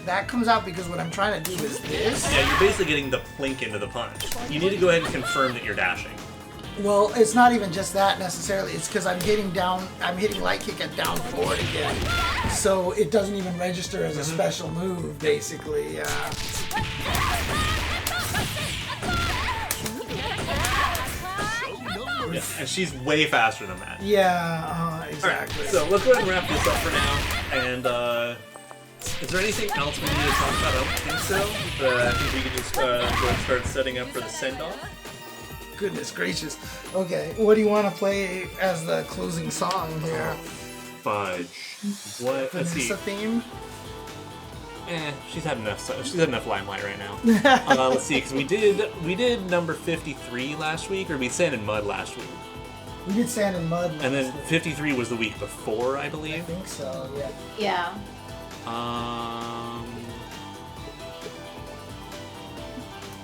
that comes out because what I'm trying to do is this. Yeah, you're basically getting the plink into the punch. You need to go ahead and confirm that you're dashing. Well, it's not even just that necessarily. It's because I'm hitting light kick at down forward again, so it doesn't even register as a special move, basically. Yeah. Yeah, and she's way faster than that. Yeah, exactly. Alright, so let's go ahead and wrap this up for now. And is there anything else we need to talk about? I don't think so. But I think we could just go and start setting up for the send-off. Goodness gracious. Okay, what do you want to play as the closing song here? Fudge. What? Let's see. Vanessa theme? She's had enough limelight right now. Let's see, because we did number 53 last week, or we Sand and Mud last week. We did Sand and Mud last And then week. 53 was the week before, I I believe. think so, yeah. Yeah.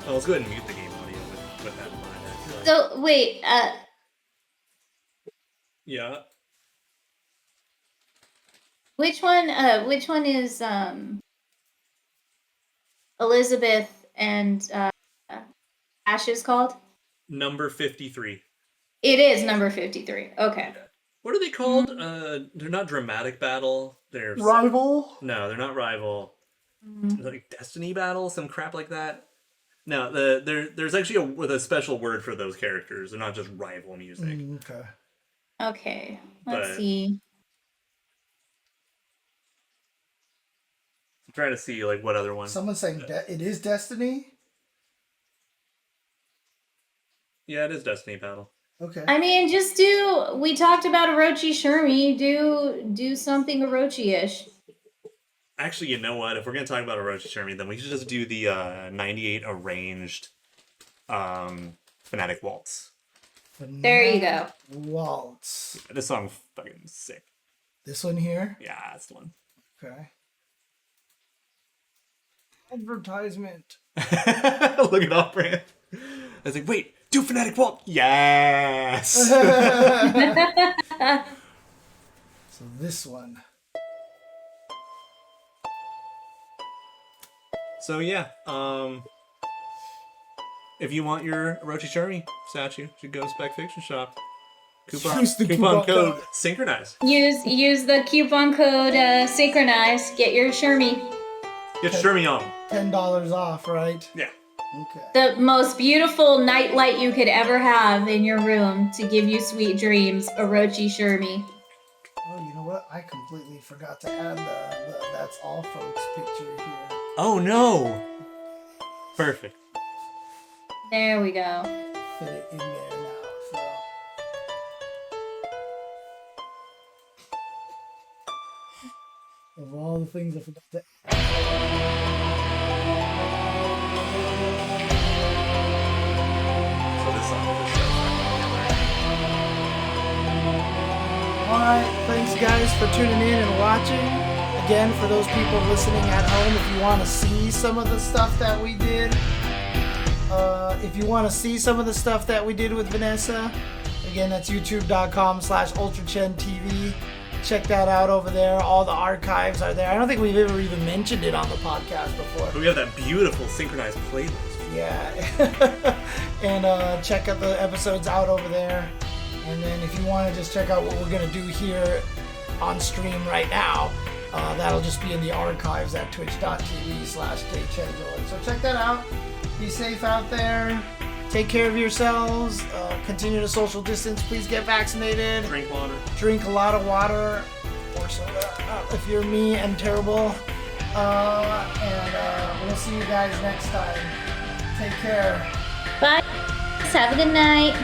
Well, let's go ahead and mute the game audio with that in mind, actually. So wait, Yeah. which one is Elizabeth and Ashes called? Number 53. It is number 53. Okay. What are they called? They're not Dramatic Battle. They're... Rival? No, they're not Rival. Like Destiny Battle, some crap like that. No, there's actually a special word for those characters. They're not just rival music. Okay. Okay. Let's But- see. I'm trying to see like what other ones. Someone's saying it is Destiny? Yeah, it is Destiny Battle. Okay. I mean, just do. We talked about Orochi Shermie. Do something Orochi-ish. Actually, you know what? If we're gonna talk about Orochi Shermie, then we should just do the 98 arranged Fnatic Waltz. There you go. Waltz. This song's fucking sick. This one here? Yeah, that's the one. Okay. Advertisement. Look it up, Brand. I was like, wait, do Fnatic Waltz. Yes. So this one. So yeah, if you want your Orochi Shermie statue, you should go to Spec Fiction Shop. Use the Coupon coupon code code. SNKronize. Use the coupon code Synchronize. Get your Shermie. Get your Shermie on. $10 off, right? Yeah. Okay. The most beautiful nightlight you could ever have in your room to give you sweet dreams. Orochi Shermie. Oh, you know what? I completely forgot to add the That's All Folks picture here. Oh no. Perfect. There we go. Fit it in there now. So. Of all the things I forgot to. So this song just starts Alright, thanks guys for tuning in and watching. Again, for those people listening at home, if you want to see some of the stuff that we did, with Vanessa, again, that's youtube.com/UltraChenTV. Check that out over there. All the archives are there. I don't think we've ever even mentioned it on the podcast before. we have that beautiful synchronized playlist. Yeah. And check out the episodes out over there. And then if you want to just check out what we're going to do here on stream right now, that'll just be in the archives at twitch.tv/jchenzor. So check that out. Be safe out there. Take care of yourselves. Continue to social distance. Please get vaccinated. Drink water. Drink a lot of water or soda if you're me and terrible. And we'll see you guys next time. Take care. Bye. Have a good night.